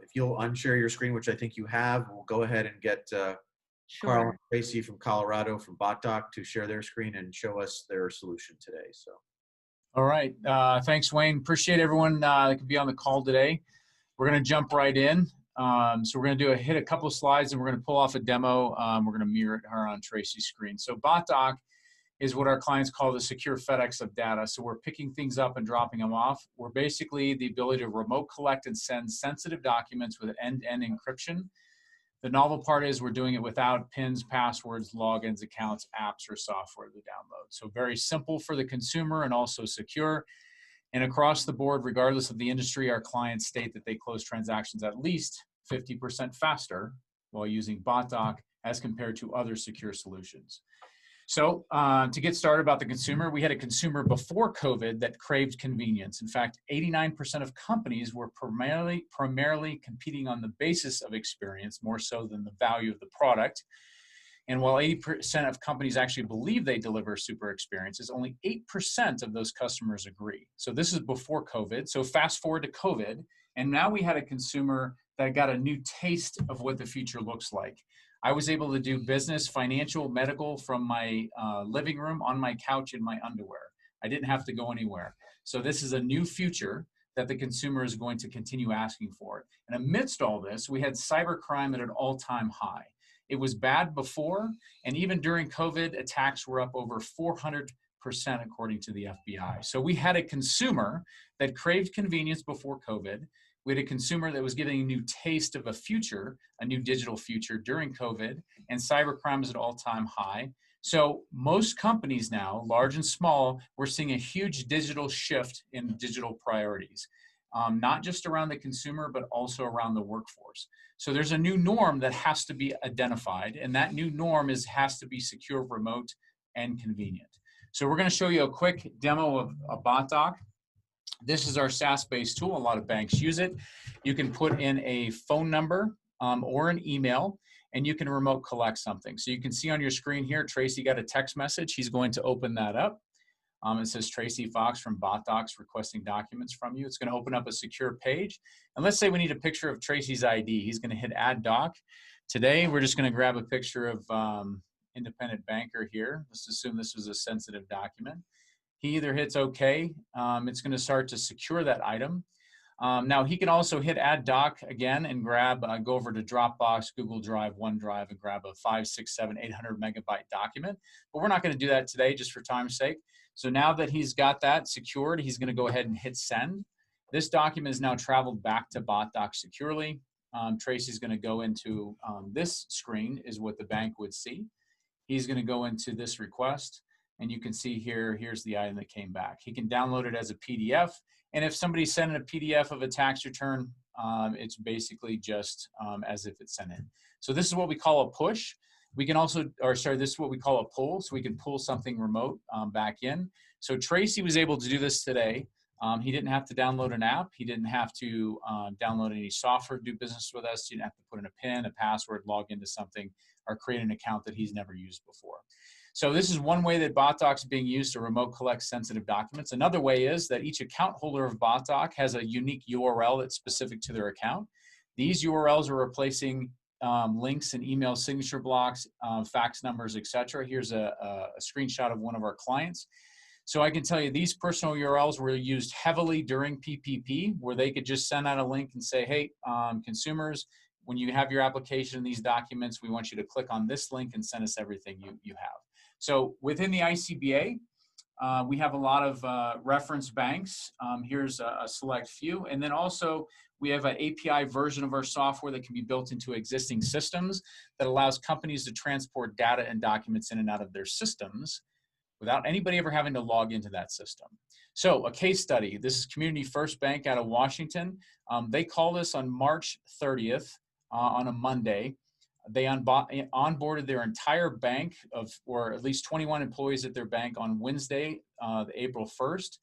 If you'll unshare your screen, which I think you have, we'll go ahead and get Carl and Tracy from Colorado from BotDoc to share their screen and show us their solution today. So, all right. Thanks, Wayne. Appreciate everyone that could be on the call today. We're going to jump right in. So we're going to hit a couple of slides, and we're going to pull off a demo. We're going to mirror her on Tracy's screen. So BotDoc is what our clients call the secure FedEx of data. So we're picking things up and dropping them off. We're basically the ability to remote collect and send sensitive documents with end-to-end encryption. The novel part is we're doing it without PINs, passwords, logins, accounts, apps, or software to download. So very simple for the consumer and also secure. And across the board, regardless of the industry, our clients state that they close transactions at least 50% faster while using BotDoc as compared to other secure solutions. So to get started about the consumer, we had a consumer before COVID that craved convenience. In fact, 89% of companies were primarily competing on the basis of experience more so than the value of the product. And while 80% of companies actually believe they deliver super experiences, only 8% of those customers agree. So this is before COVID. So fast forward to COVID, and now we had a consumer that got a new taste of what the future looks like. I was able to do business, financial, medical from my living room on my couch in my underwear. I didn't have to go anywhere. So this is a new future that the consumer is going to continue asking for. And amidst all this, we had cybercrime at an all-time high. It was bad before, and even during COVID, attacks were up over 400% according to the FBI. So we had a consumer that craved convenience before COVID. We had a consumer that was getting a new taste of a future, a new digital future during COVID, and cybercrime is at all-time high. So most companies now, large and small, we're seeing a huge digital shift in digital priorities, not just around the consumer, but also around the workforce. So there's a new norm that has to be identified, and that new norm has to be secure, remote, and convenient. So we're going to show you a quick demo of a BotDoc. This is our SaaS-based tool. A lot of banks use it. You can put in a phone number or an email, and you can remote collect something. So you can see on your screen here, Tracy got a text message. He's going to open that up. It says Tracy Fox from BotDocs requesting documents from you. It's going to open up a secure page. And let's say we need a picture of Tracy's ID. He's going to hit Add Doc. Today, we're just going to grab a picture of independent banker here. Let's assume this was a sensitive document. He either hits OK. It's going to start to secure that item. Now, he can also hit Add Doc again and grab, go over to Dropbox, Google Drive, OneDrive, and grab a 5, 6, 7, 800 megabyte document. But we're not going to do that today just for time's sake. So now that he's got that secured, he's going to go ahead and hit Send. This document is now traveled back to BotDoc securely. Tracy's going to go into this screen is what the bank would see. He's going to go into this request. And you can see here, here's the item that came back. He can download it as a PDF. And if somebody's sending a PDF of a tax return, it's basically just as if it's sent in. So this is what we call a push. We can also, or sorry, this is what we call a pull. So we can pull something remote back in. So Tracy was able to do this today. He didn't have to download an app. He didn't have to download any software to do business with us. He didn't have to put in a PIN, a password, log into something, or create an account that he's never used before. So this is one way that BotDoc is being used to remote collect sensitive documents. Another way is that each account holder of BotDoc has a unique URL that's specific to their account. These URLs are replacing links and email signature blocks, fax numbers, etc. Here's a screenshot of one of our clients. So I can tell you these personal URLs were used heavily during PPP, where they could just send out a link and say, hey, consumers, when you have your application and these documents, we want you to click on this link and send us everything you have. So within the ICBA, we have a lot of reference banks. Here's a select few. And then also we have an API version of our software that can be built into existing systems that allows companies to transport data and documents in and out of their systems without anybody ever having to log into that system. So a case study, this is Community First Bank out of Washington. They called us on March 30th on a Monday. They onboarded their entire bank or at least 21 employees at their bank on Wednesday, April 1st.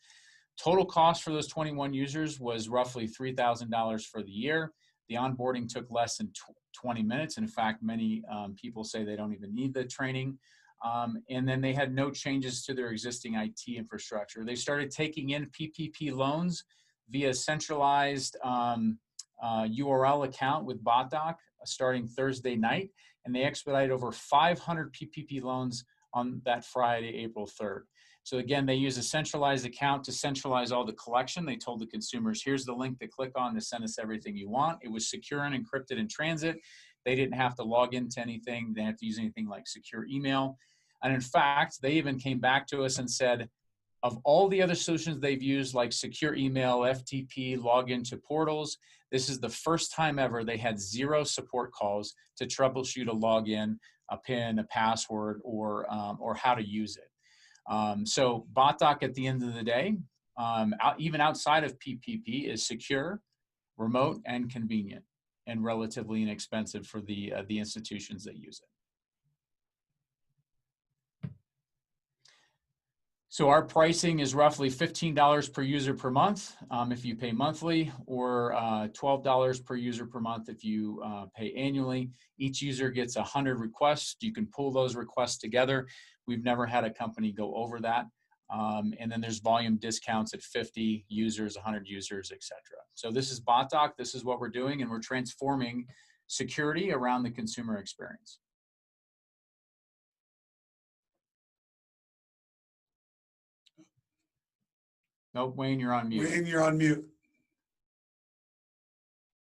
Total cost for those 21 users was roughly $3,000 for the year. The onboarding took less than 20 minutes. In fact, many people say they don't even need the training. And then they had no changes to their existing IT infrastructure. They started taking in PPP loans via centralized URL account with BotDoc starting Thursday night, and they expedited over 500 PPP loans on that Friday, April 3rd. So again, they use a centralized account to centralize all the collection. They told the consumers, here's the link to click on to send us everything you want. It was secure and encrypted in transit. They didn't have to log into anything. They didn't have to use anything like secure email. And in fact, they even came back to us and said, of all the other solutions they've used, like secure email, FTP, login to portals, this is the first time ever they had 0 support calls to troubleshoot a login, a PIN, a password, or how to use it. So BotDoc at the end of the day, even outside of PPP, is secure, remote, and convenient, and relatively inexpensive for the institutions that use it. So our pricing is roughly $15 per user per month if you pay monthly, or $12 per user per month if you pay annually. Each user gets 100 requests. You can pull those requests together. We've never had a company go over that. And then there's volume discounts at 50 users, 100 users, etc. So this is BotDoc. This is what we're doing, and we're transforming security around the consumer experience. Nope, Wayne, you're on mute. Wayne, you're on mute.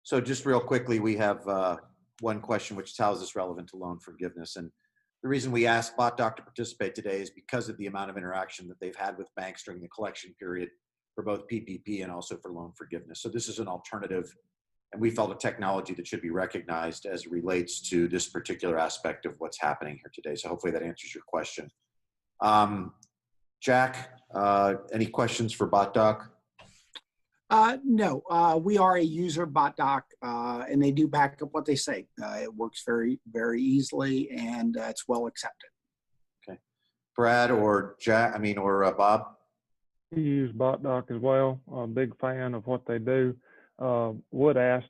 So just real quickly, we have one question which tells us relevant to loan forgiveness. And the reason we asked BotDoc to participate today is because of the amount of interaction that they've had with banks during the collection period for both PPP and also for loan forgiveness. So this is an alternative, and we felt a technology that should be recognized as it relates to this particular aspect of what's happening here today. So hopefully that answers your question. Jack, any questions for BotDoc? No, we are a user of BotDoc, and they do back up what they say. It works very, very easily, and it's well accepted. Okay. Brad or Jack, or Bob? We use BotDoc as well. I'm a big fan of what they do. Would ask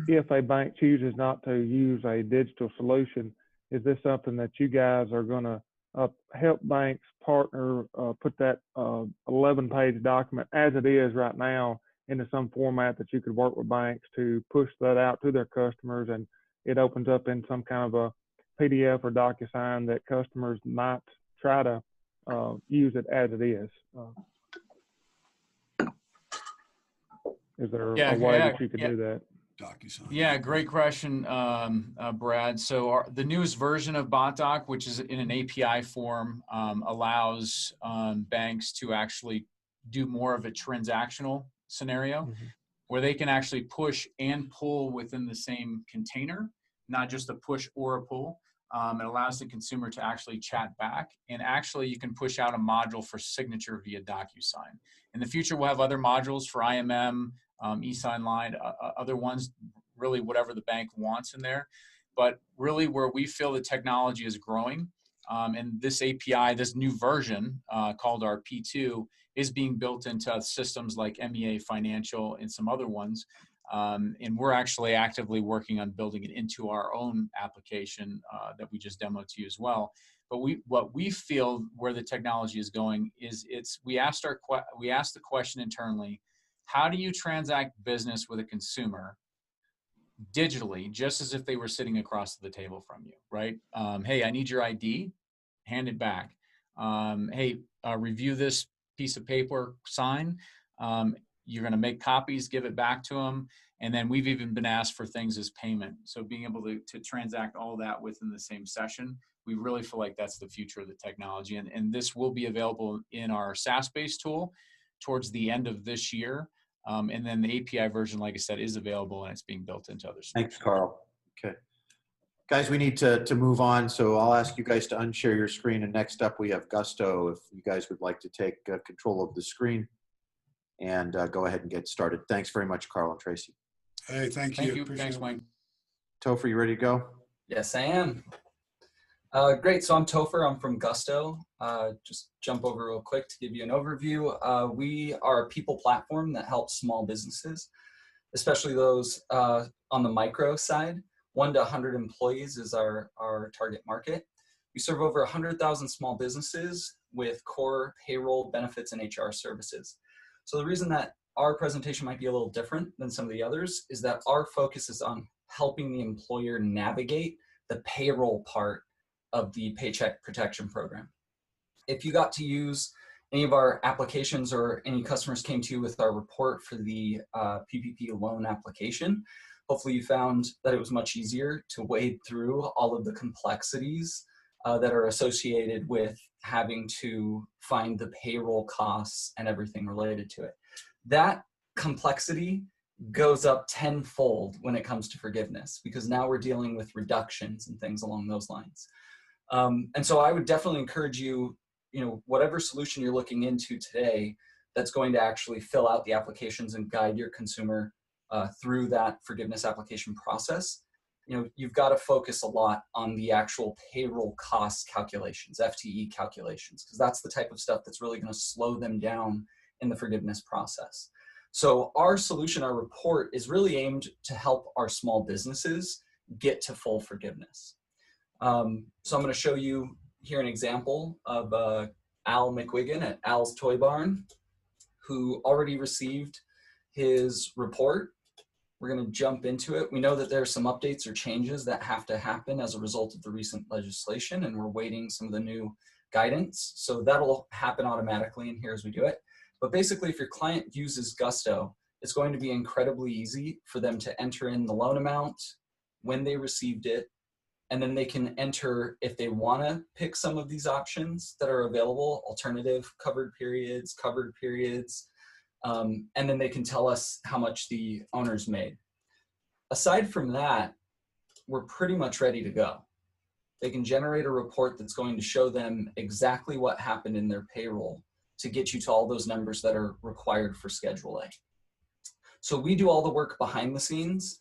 if a bank chooses not to use a digital solution, is this something that you guys are going to help banks partner, put that 11-page document as it is right now into some format that you could work with banks to push that out to their customers, and it opens up in some kind of a PDF or DocuSign that customers might try to use it as it is. Is there a way that you could do that? DocuSign. Yeah, great question, Brad. So the newest version of BotDoc, which is in an API form, allows banks to actually do more of a transactional scenario where they can actually push and pull within the same container, not just a push or a pull. It allows the consumer to actually chat back, and actually you can push out a module for signature via DocuSign. In the future, we'll have other modules for IMM, e-sign line, other ones, really whatever the bank wants in there. But really where we feel the technology is growing, and this API, this new version called our P2, is being built into systems like MEA Financial and some other ones. And we're actually actively working on building it into our own application that we just demoed to you as well. But what we feel where the technology is going is we asked the question internally, how do you transact business with a consumer digitally, just as if they were sitting across the table from you, right? Hey, I need your ID, hand it back. Hey, review this piece of paper, sign. You're going to make copies, give it back to them. And then we've even been asked for things as payment. So being able to transact all that within the same session, we really feel like that's the future of the technology. And this will be available in our SaaS-based tool towards the end of this year. And then the API version, like I said, is available and it's being built into other solutions. Thanks, Carl. Okay. Guys, we need to move on. So I'll ask you guys to unshare your screen. And next up, we have Gusto. If you guys would like to take control of the screen and go ahead and get started. Thanks very much, Carl and Tracy. Hey, thank you. Thanks, Wayne. Topher, you ready to go? Yes, I am. Great. So I'm Topher. I'm from Gusto. Just jump over real quick to give you an overview. We are a people platform that helps small businesses, especially those on the micro side. 1 to 100 employees is our target market. We serve over 100,000 small businesses with core payroll, benefits, and HR services. So the reason that our presentation might be a little different than some of the others is that our focus is on helping the employer navigate the payroll part of the Paycheck Protection Program. If you got to use any of our applications or any customers came to you with our report for the PPP loan application, hopefully you found that it was much easier to wade through all of the complexities that are associated with having to find the payroll costs and everything related to it. That complexity goes up tenfold when it comes to forgiveness, because now we're dealing with reductions and things along those lines. And so I would definitely encourage you, whatever solution you're looking into today that's going to actually fill out the applications and guide your consumer through that forgiveness application process, you've got to focus a lot on the actual payroll cost calculations, FTE calculations, because that's the type of stuff that's really going to slow them down in the forgiveness process. So our solution, our report, is really aimed to help our small businesses get to full forgiveness. So I'm going to show you here an example of Al McWiggin at Al's Toy Barn, who already received his report. We're going to jump into it. We know that there are some updates or changes that have to happen as a result of the recent legislation, and we're waiting some of the new guidance. So that'll happen automatically in here as we do it. But basically, if your client uses Gusto, it's going to be incredibly easy for them to enter in the loan amount, when they received it, and then they can enter, if they want to pick some of these options that are available, alternative covered periods, and then they can tell us how much the owners made. Aside from that, we're pretty much ready to go. They can generate a report that's going to show them exactly what happened in their payroll to get you to all those numbers that are required for Schedule A. So we do all the work behind the scenes,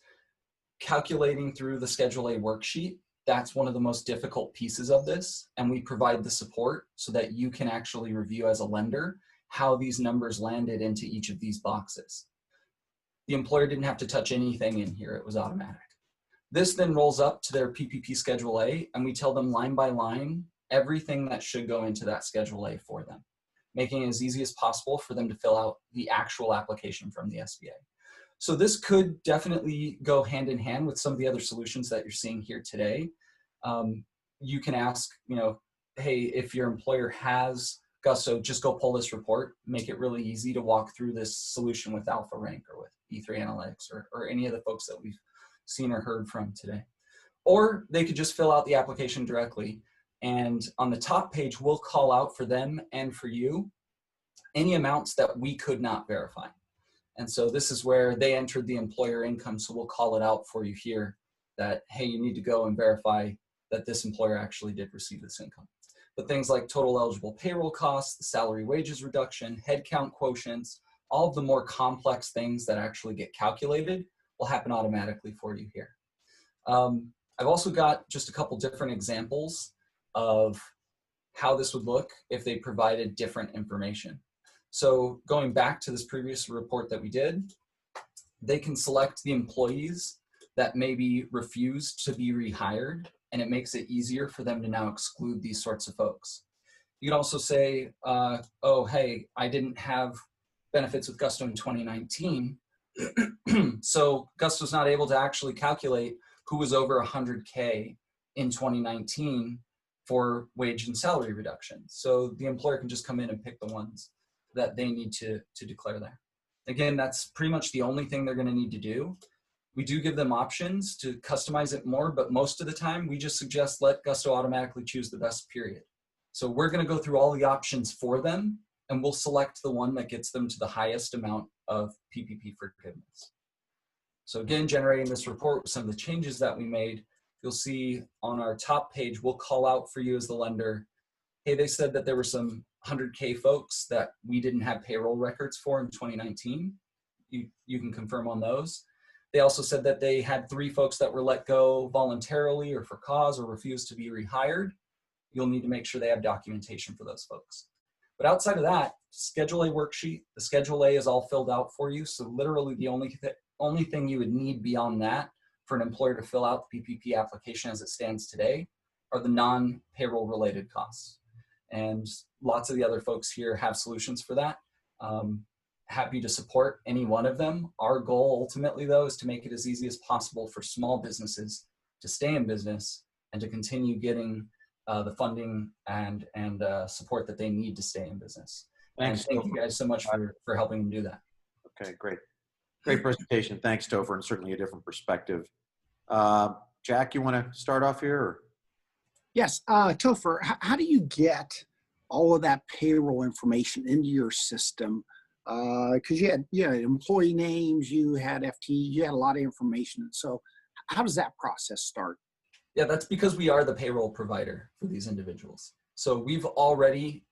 calculating through the Schedule A worksheet. That's one of the most difficult pieces of this, and we provide the support so that you can actually review as a lender how these numbers landed into each of these boxes. The employer didn't have to touch anything in here, it was automatic. This then rolls up to their PPP Schedule A, and we tell them line by line everything that should go into that Schedule A for them, making it as easy as possible for them to fill out the actual application from the SBA. So this could definitely go hand in hand with some of the other solutions that you're seeing here today. You can ask, hey, if your employer has Gusto, just go pull this report, make it really easy to walk through this solution with Alpha Rank or with E3 Analytics or any of the folks that we've seen or heard from today. Or they could just fill out the application directly. And on the top page, we'll call out for them and for you any amounts that we could not verify. And so this is where they entered the employer income. So we'll call it out for you here that, hey, you need to go and verify that this employer actually did receive this income. But things like total eligible payroll costs, the salary wages reduction, headcount quotients, all of the more complex things that actually get calculated will happen automatically for you here. I've also got just a couple different examples of how this would look if they provided different information. So going back to this previous report that we did, they can select the employees that maybe refused to be rehired, and it makes it easier for them to now exclude these sorts of folks. You can also say, oh, hey, I didn't have benefits with Gusto in 2019, so Gusto's not able to actually calculate who was over 100K in 2019 for wage and salary reduction. So the employer can just come in and pick the ones that they need to declare there. Again, that's pretty much the only thing they're going to need to do. We do give them options to customize it more, but most of the time we just suggest let Gusto automatically choose the best period. So we're going to go through all the options for them, and we'll select the one that gets them to the highest amount of PPP forgiveness. So again, generating this report with some of the changes that we made, you'll see on our top page, we'll call out for you as the lender, hey, they said that there were some 100K folks that we didn't have payroll records for in 2019. You can confirm on those. They also said that they had 3 folks that were let go voluntarily or for cause or refused to be rehired. You'll need to make sure they have documentation for those folks. But outside of that, Schedule A worksheet, the Schedule A is all filled out for you. So literally the only thing you would need beyond that for an employer to fill out the PPP application as it stands today are the non-payroll related costs. And lots of the other folks here have solutions for that. Happy to support any one of them. Our goal ultimately though is to make it as easy as possible for small businesses to stay in business and to continue getting the funding and support that they need to stay in business. Thanks. And thank you guys so much for helping them do that. Okay, great. Great presentation. Thanks, Topher, and certainly a different perspective. Jack, you want to start off here? Or? Yes, Topher, how do you get all of that payroll information into your system? Because you had employee names, you had FT, you had a lot of information. So how does that process start? Yeah, that's because we are the payroll provider for these individuals. So we've already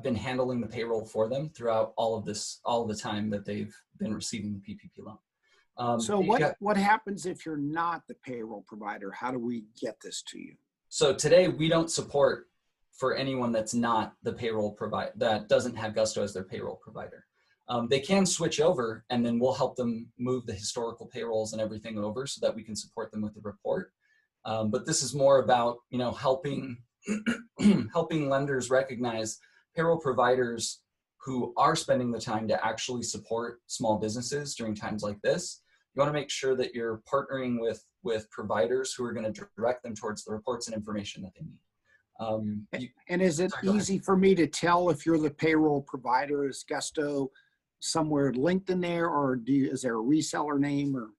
been handling the payroll for them throughout all of the time that they've been receiving the PPP loan. So what happens if you're not the payroll provider? How do we get this to you? So today we don't support for anyone that's not the payroll provider, that doesn't have Gusto as their payroll provider. They can switch over and then we'll help them move the historical payrolls and everything over so that we can support them with the report. But this is more about, helping lenders recognize payroll providers who are spending the time to actually support small businesses during times like this. You want to make sure that you're partnering with providers who are going to direct them towards the reports and information that they need. And is it easy for me to tell if you're the payroll provider? Is Gusto somewhere linked in there, or is there a reseller name? Or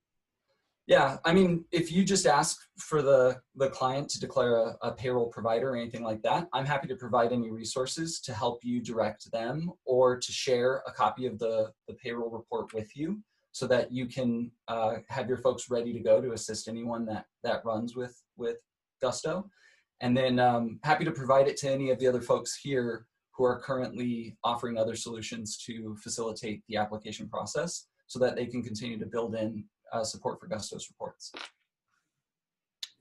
yeah, I mean, if you just ask for the client to declare a payroll provider or anything like that, I'm happy to provide any resources to help you direct them or to share a copy of the payroll report with you so that you can have your folks ready to go to assist anyone that runs with Gusto. And then happy to provide it to any of the other folks here who are currently offering other solutions to facilitate the application process so that they can continue to build in support for Gusto's reports.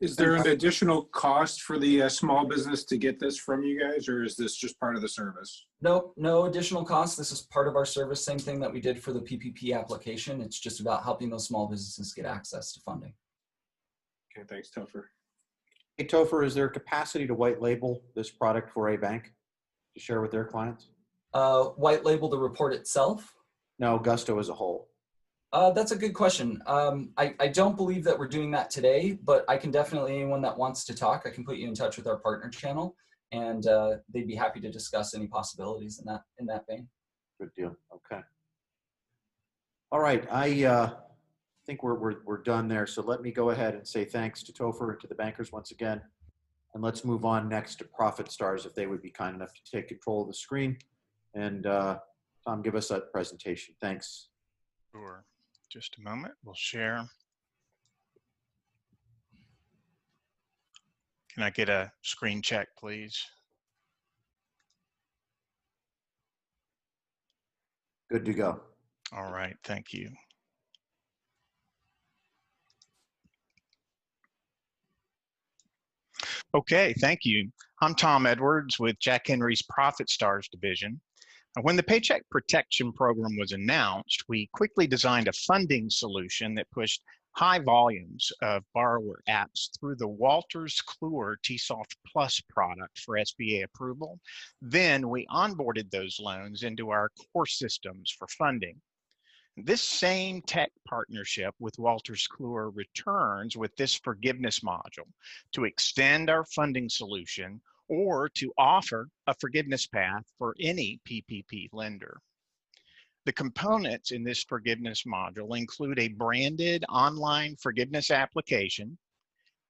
Is there an additional cost for the small business to get this from you guys, or is this just part of the service? Nope, no additional cost. This is part of our service, same thing that we did for the PPP application. It's just about helping those small businesses get access to funding. Okay, thanks, Topher. Hey, Topher, is there a capacity to white label this product for a bank to share with their clients? White label the report itself? No, Gusto as a whole. That's a good question. I don't believe that we're doing that today, but I can definitely, anyone that wants to talk, I can put you in touch with our partner channel, and they'd be happy to discuss any possibilities in that vein. Good deal. Okay. All right. I think we're done there. So let me go ahead and say thanks to Topher and to the bankers once again. And let's move on next to Profit Stars, if they would be kind enough to take control of the screen. And Tom, give us that presentation. Thanks. Sure. Just a moment. We'll share. Can I get a screen check, please? Good to go. All right. Thank you. Okay, thank you. I'm Tom Edwards with Jack Henry's Profit Stars division. When the Paycheck Protection Program was announced, we quickly designed a funding solution that pushed high volumes of borrower apps through the Wolters Kluwer TSoft Plus product for SBA approval. Then we onboarded those loans into our core systems for funding. This same tech partnership with Wolters Kluwer returns with this forgiveness module to extend our funding solution or to offer a forgiveness path for any PPP lender. The components in this forgiveness module include a branded online forgiveness application,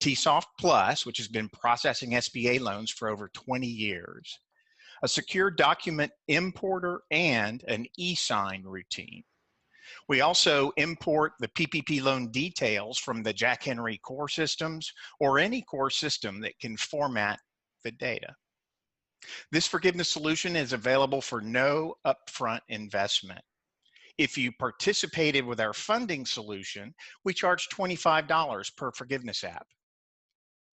TSoft Plus, which has been processing SBA loans for over 20 years, a secure document importer, and an e-sign routine. We also import the PPP loan details from the Jack Henry core systems or any core system that can format the data. This forgiveness solution is available for no upfront investment. If you participated with our funding solution, we charge $25 per forgiveness app.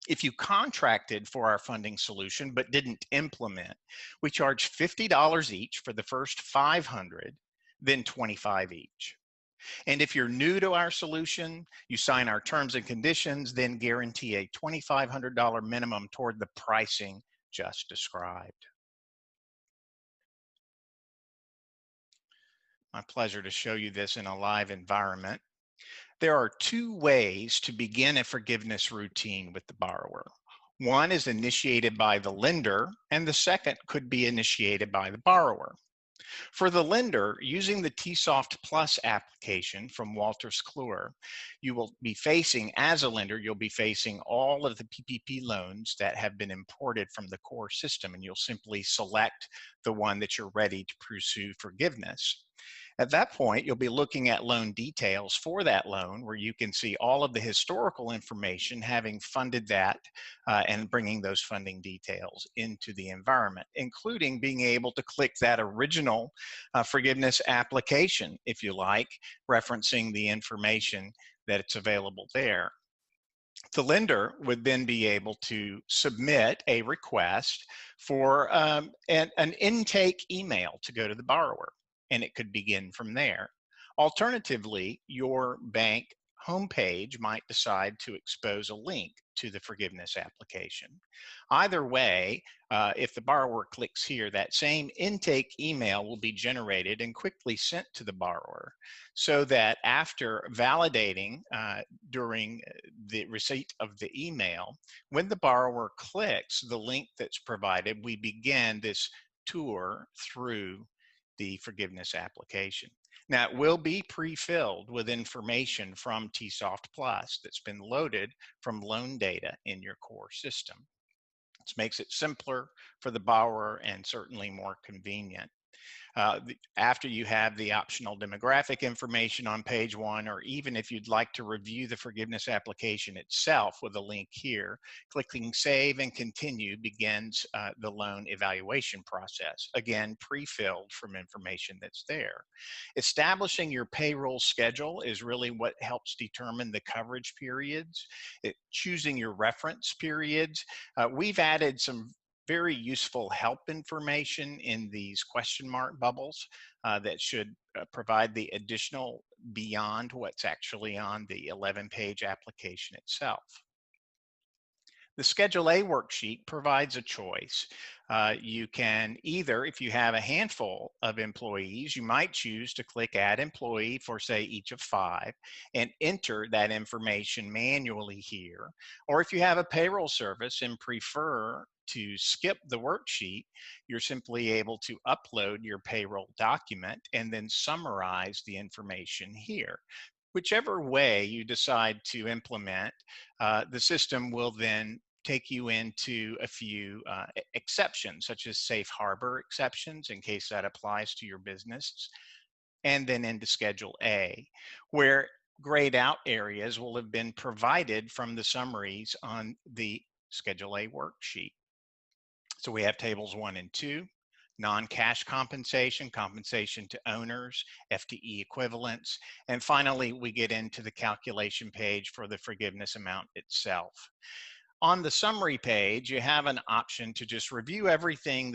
If you contracted for our funding solution but didn't implement, we charge $50 each for the first 500, then $25 each. And if you're new to our solution, you sign our terms and conditions, then guarantee a $2,500 minimum toward the pricing just described. My pleasure to show you this in a live environment. There are two ways to begin a forgiveness routine with the borrower. One is initiated by the lender, and the second could be initiated by the borrower. For the lender, using the TSoft Plus application from Wolters Kluwer, you will be facing, as a lender, you'll be facing all of the PPP loans that have been imported from the core system, and you'll simply select the one that you're ready to pursue forgiveness. At that point, you'll be looking at loan details for that loan, where you can see all of the historical information having funded that and bringing those funding details into the environment, including being able to click that original forgiveness application, if you like, referencing the information that's available there. The lender would then be able to submit a request for an intake email to go to the borrower, and it could begin from there. Alternatively, your bank homepage might decide to expose a link to the forgiveness application. Either way, if the borrower clicks here, that same intake email will be generated and quickly sent to the borrower, so that after validating during the receipt of the email, when the borrower clicks the link that's provided, we begin this tour through the forgiveness application. Now, it will be pre-filled with information from TSoft Plus that's been loaded from loan data in your core system. This makes it simpler for the borrower and certainly more convenient. After you have the optional demographic information on page 1, or even if you'd like to review the forgiveness application itself with a link here, clicking Save and Continue begins the loan evaluation process, again, pre-filled from information that's there. Establishing your payroll schedule is really what helps determine the coverage periods. Choosing your reference periods. We've added some very useful help information in these question mark bubbles that should provide the additional beyond what's actually on the 11-page application itself. The Schedule A worksheet provides a choice. You can either, if you have a handful of employees, you might choose to click Add Employee for, say, each of 5 and enter that information manually here. Or if you have a payroll service and prefer to skip the worksheet, you're simply able to upload your payroll document and then summarize the information here. Whichever way you decide to implement, the system will then take you into a few exceptions, such as safe harbor exceptions in case that applies to your business, and then into Schedule A, where grayed out areas will have been provided from the summaries on the Schedule A worksheet. So we have tables 1 and 2, non-cash compensation, compensation to owners, FTE equivalents, and finally we get into the calculation page for the forgiveness amount itself. On the summary page, you have an option to just review everything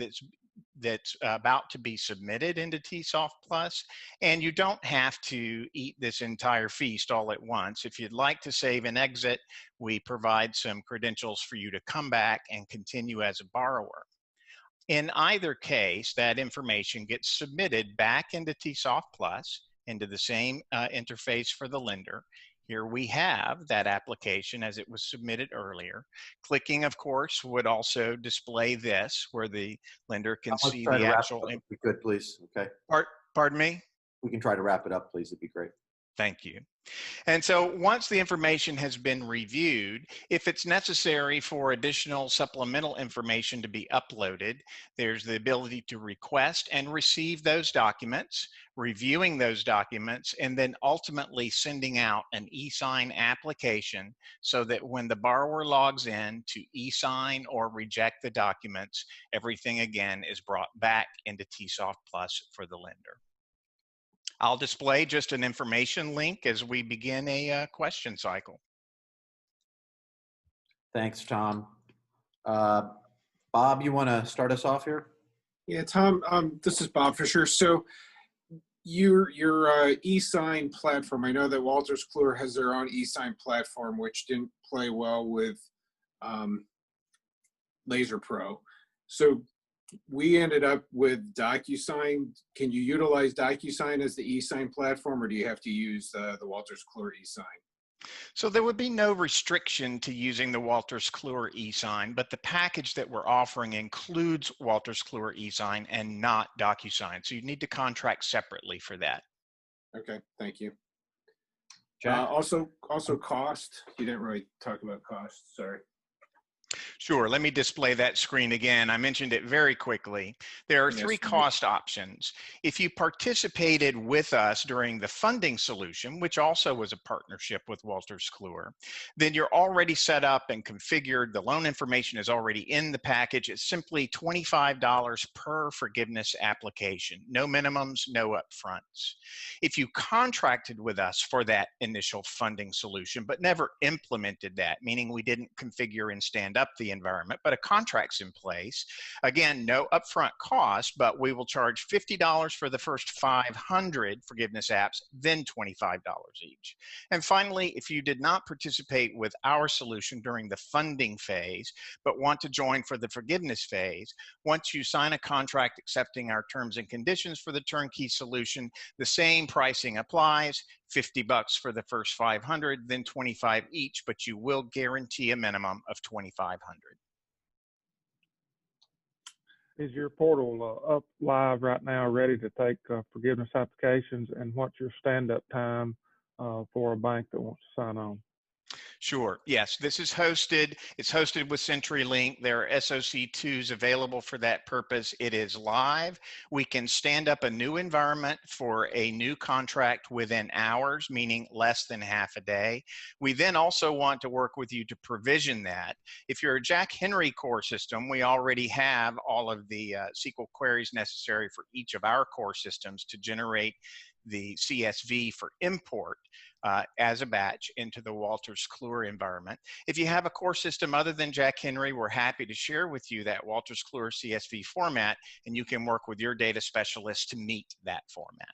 that's about to be submitted into TSoft Plus, and you don't have to eat this entire feast all at once. If you'd like to save and exit, we provide some credentials for you to come back and continue as a borrower. In either case, that information gets submitted back into TSoft Plus, into the same interface for the lender. Here we have that application as it was submitted earlier. Clicking, of course, would also display this, where the lender can see the actual. If we could, please. Okay. Pardon me? We can try to wrap it up, please. It'd be great. Thank you. And so once the information has been reviewed, if it's necessary for additional supplemental information to be uploaded, there's the ability to request and receive those documents, reviewing those documents, and then ultimately sending out an e-sign application so that when the borrower logs in to e-sign or reject the documents, everything again is brought back into TSoft Plus for the lender. I'll display just an information link as we begin a question cycle. Thanks, Tom. Bob, you want to start us off here? Yeah, Tom, this is Bob Fisher. So your e-sign platform, I know that Wolters Kluwer has their own e-sign platform, which didn't play well with Laser Pro. So we ended up with DocuSign. Can you utilize DocuSign as the e-sign platform, or do you have to use the Wolters Kluwer e-sign? So there would be no restriction to using the Wolters Kluwer e-sign, but the package that we're offering includes Wolters Kluwer e-sign and not DocuSign. So you need to contract separately for that. Okay, thank you. Jack? Also cost. You didn't really talk about cost. Sorry. Sure, let me display that screen again. I mentioned it very quickly. There are 3 cost options. If you participated with us during the funding solution, which also was a partnership with Wolters Kluwer, then you're already set up and configured. The loan information is already in the package. It's simply $25 per forgiveness application. No minimums, no upfronts. If you contracted with us for that initial funding solution, but never implemented that, meaning we didn't configure and stand up the environment, but a contract's in place. Again, no upfront cost, but we will charge $50 for the first 500 forgiveness apps, then $25 each. And finally, if you did not participate with our solution during the funding phase, but want to join for the forgiveness phase, once you sign a contract accepting our terms and conditions for the turnkey solution, the same pricing applies. $50 for the first 500, then 25 each, but you will guarantee a minimum of 2,500. Is your portal up live right now, ready to take forgiveness applications? And what's your stand-up time for a bank that wants to sign on? Sure. Yes, this is hosted. It's hosted with CenturyLink. There are SOC2s available for that purpose. It is live. We can stand up a new environment for a new contract within hours, meaning less than half a day. We then also want to work with you to provision that. If you're a Jack Henry core system, we already have all of the SQL queries necessary for each of our core systems to generate the CSV for import as a batch into the Wolters Kluwer environment. If you have a core system other than Jack Henry, we're happy to share with you that Wolters Kluwer CSV format, and you can work with your data specialist to meet that format.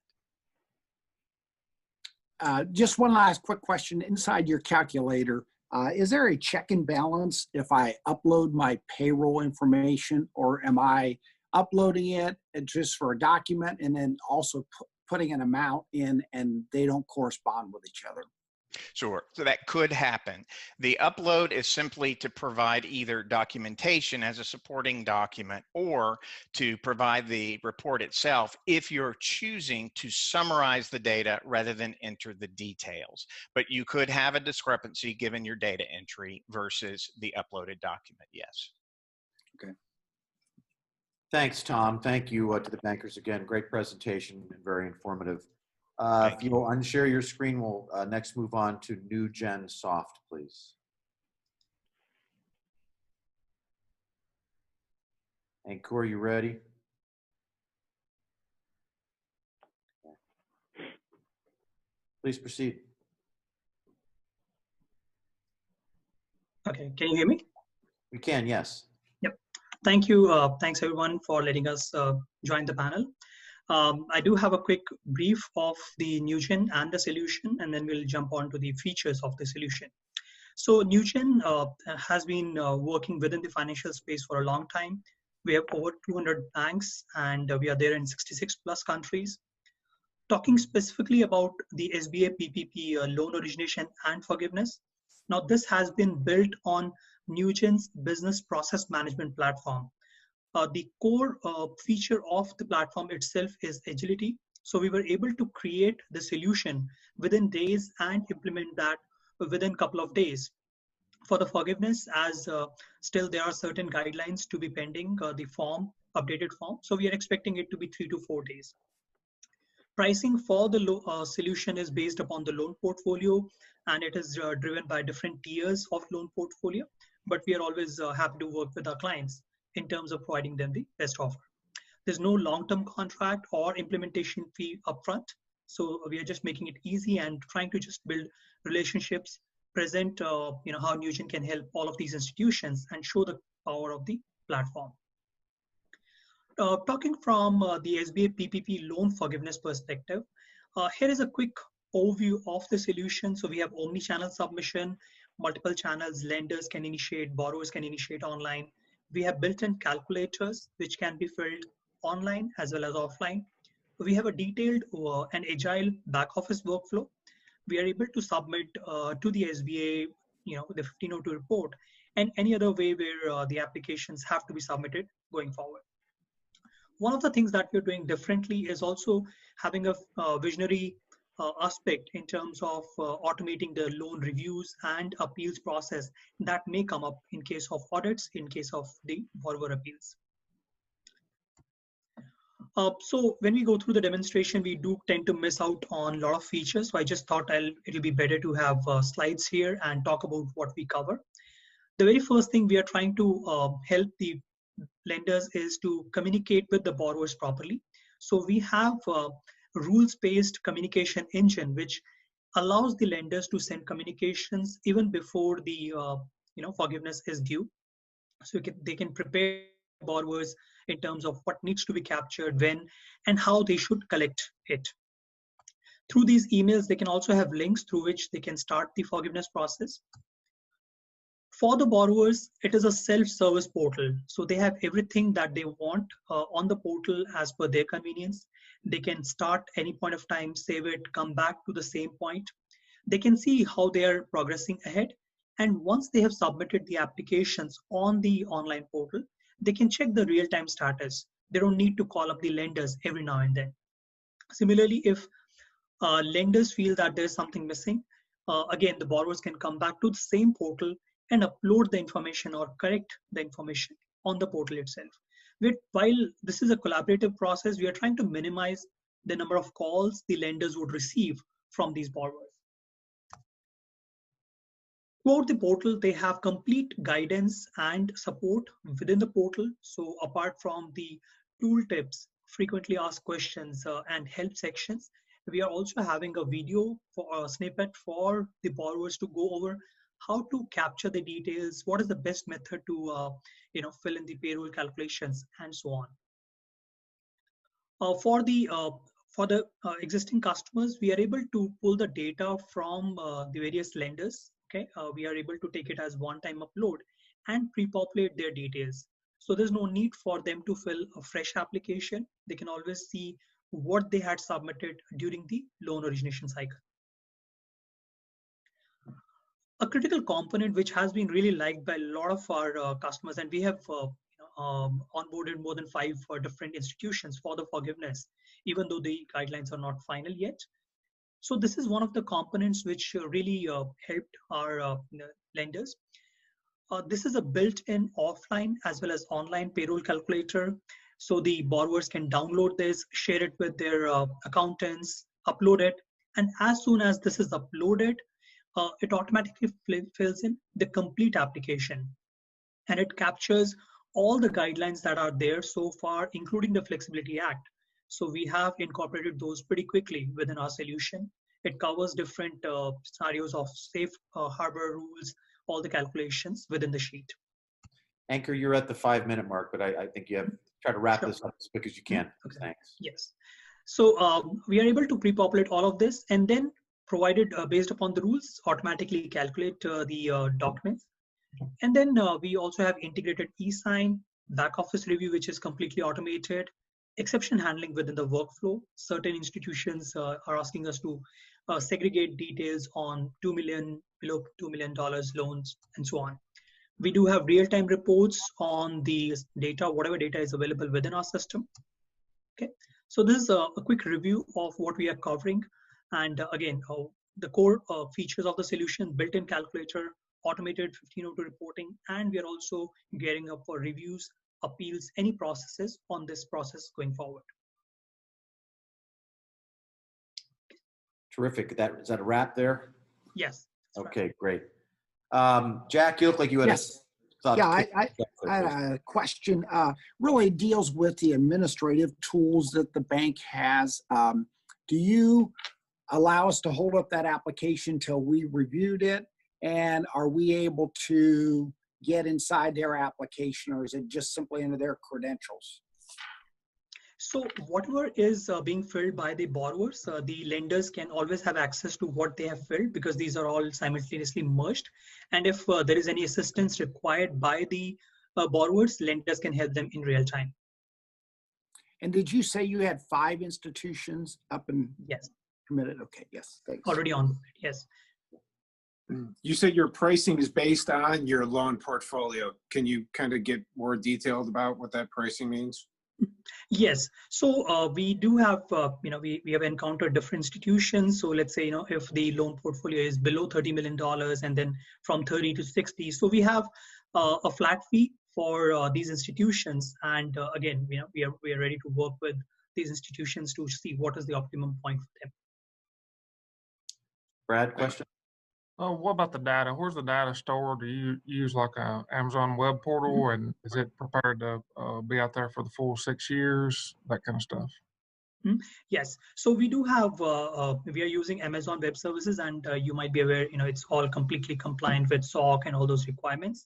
Just one last quick question. Inside your calculator, Is there a check and balance if I upload my payroll information, or am I uploading it just for a document and then also putting an amount in and they don't correspond with each other? Sure. So that could happen. The upload is simply to provide either documentation as a supporting document or to provide the report itself if you're choosing to summarize the data rather than enter the details. But you could have a discrepancy given your data entry versus the uploaded document, yes. Okay. Thanks, Tom. Thank you to the bankers again. Great presentation and very informative. If you will unshare your screen, we'll next move on to New Gen Soft, please. Ankur, you ready? Please proceed. Okay, can you hear me? We can, yes. Yep. Thank you. Thanks everyone for letting us join the panel. I do have a quick brief of the NewGen and the solution, and then we'll jump on to the features of the solution. So NewGen has been working within the financial space for a long time. We have over 200 banks, and we are there in 66 plus countries. Talking specifically about the SBA PPP loan origination and forgiveness. Now this has been built on NewGen's business process management platform. The core feature of the platform itself is agility. So we were able to create the solution within days and implement that within a couple of days. For the forgiveness, as still there are certain guidelines to be pending the form, updated form. So we are expecting it to be 3 to 4 days. Pricing for the solution is based upon the loan portfolio, and it is driven by different tiers of loan portfolio. But we are always happy to work with our clients in terms of providing them the best offer. There's no long-term contract or implementation fee upfront. So we are just making it easy and trying to just build relationships, present how NewGen can help all of these institutions and show the power of the platform. Talking from the SBA PPP loan forgiveness perspective, here is a quick overview of the solution. So we have omni-channel submission, multiple channels, lenders can initiate, borrowers can initiate online. We have built-in calculators, which can be filled online as well as offline. We have a detailed and agile back office workflow. We are able to submit to the SBA, the 1502 report, and any other way where the applications have to be submitted going forward. One of the things that we're doing differently is also having a visionary aspect in terms of automating the loan reviews and appeals process that may come up in case of audits, in case of the borrower appeals. So when we go through the demonstration, we do tend to miss out on a lot of features. So I just thought it'll be better to have slides here and talk about what we cover. The very first thing we are trying to help the lenders is to communicate with the borrowers properly. So we have rules-based communication engine, which allows the lenders to send communications even before the forgiveness is due. So they can prepare borrowers in terms of what needs to be captured, when, and how they should collect it. Through these emails, they can also have links through which they can start the forgiveness process. For the borrowers, it is a self-service portal. So they have everything that they want on the portal as per their convenience. They can start any point of time, save it, come back to the same point. They can see how they are progressing ahead. And once they have submitted the applications on the online portal, they can check the real-time status. They don't need to call up the lenders every now and then. Similarly, if lenders feel that there's something missing, again, the borrowers can come back to the same portal and upload the information or correct the information on the portal itself. While this is a collaborative process, we are trying to minimize the number of calls the lenders would receive from these borrowers. Throughout the portal, they have complete guidance and support within the portal. So apart from the tooltips, frequently asked questions, and help sections, we are also having a video for a snippet for the borrowers to go over how to capture the details, what is the best method to fill in the payroll calculations, and so on. For the existing customers, we are able to pull the data from the various lenders Okay, we are able to take it as one-time upload and pre-populate their details. So there's no need for them to fill a fresh application. They can always see what they had submitted during the loan origination cycle. A critical component which has been really liked by a lot of our customers, and we have onboarded more than 5 different institutions for the forgiveness, even though the guidelines are not final yet. So this is one of the components which really helped our lenders. This is a built-in offline as well as online payroll calculator. So the borrowers can download this, share it with their accountants, upload it, and as soon as this is uploaded, it automatically fills in the complete application, and it captures all the guidelines that are there so far, including the Flexibility Act. So we have incorporated those pretty quickly within our solution. It covers different scenarios of safe harbor rules, all the calculations within the sheet. Anchor, you're at the 5-minute mark, but I think you have to try to wrap this up as quick as you can. Okay. Thanks. Yes. So we are able to pre-populate all of this, and then provided based upon the rules, automatically calculate the documents. And then we also have integrated e-sign, back office review, which is completely automated, exception handling within the workflow. Certain institutions are asking us to segregate details on $2 million, below $2 million loans, and so on. We do have real-time reports on the data, whatever data is available within our system. Okay, so this is a quick review of what we are covering. And again, the core features of the solution: built-in calculator, automated 1502 reporting, and we are also gearing up for reviews, appeals, any processes on this process going forward. Terrific. Is that a wrap there? Yes. Okay, great. Jack, you look like you had Yes. a thought. Yeah, I had a question. Really deals with the administrative tools that the bank has. Do you allow us to hold up that application till we reviewed it? And are we able to get inside their application, or is it just simply into their credentials? So whatever is being filled by the borrowers, the lenders can always have access to what they have filled, because these are all simultaneously merged. And if there is any assistance required by the borrowers, lenders can help them in real time. And did you say you had 5 institutions up and yes committed? Okay, yes, thanks. Already on, yes. You said your pricing is based on your loan portfolio. Can you kind of get more detailed about what that pricing means? Yes. So we do have, we have encountered different institutions. So let's say, if the loan portfolio is below $30 million and then from 30 to 60. So we have a flat fee for these institutions. And again, we are ready to work with these institutions to see what is the optimum point for them. Brad, question? Oh, what about the data? Where's the data stored? Do you use like a Amazon web portal, and is it prepared to be out there for the full 6 years? That kind of stuff. Yes. So we do have, we are using Amazon Web Services, and you might be aware, it's all completely compliant with SOC and all those requirements.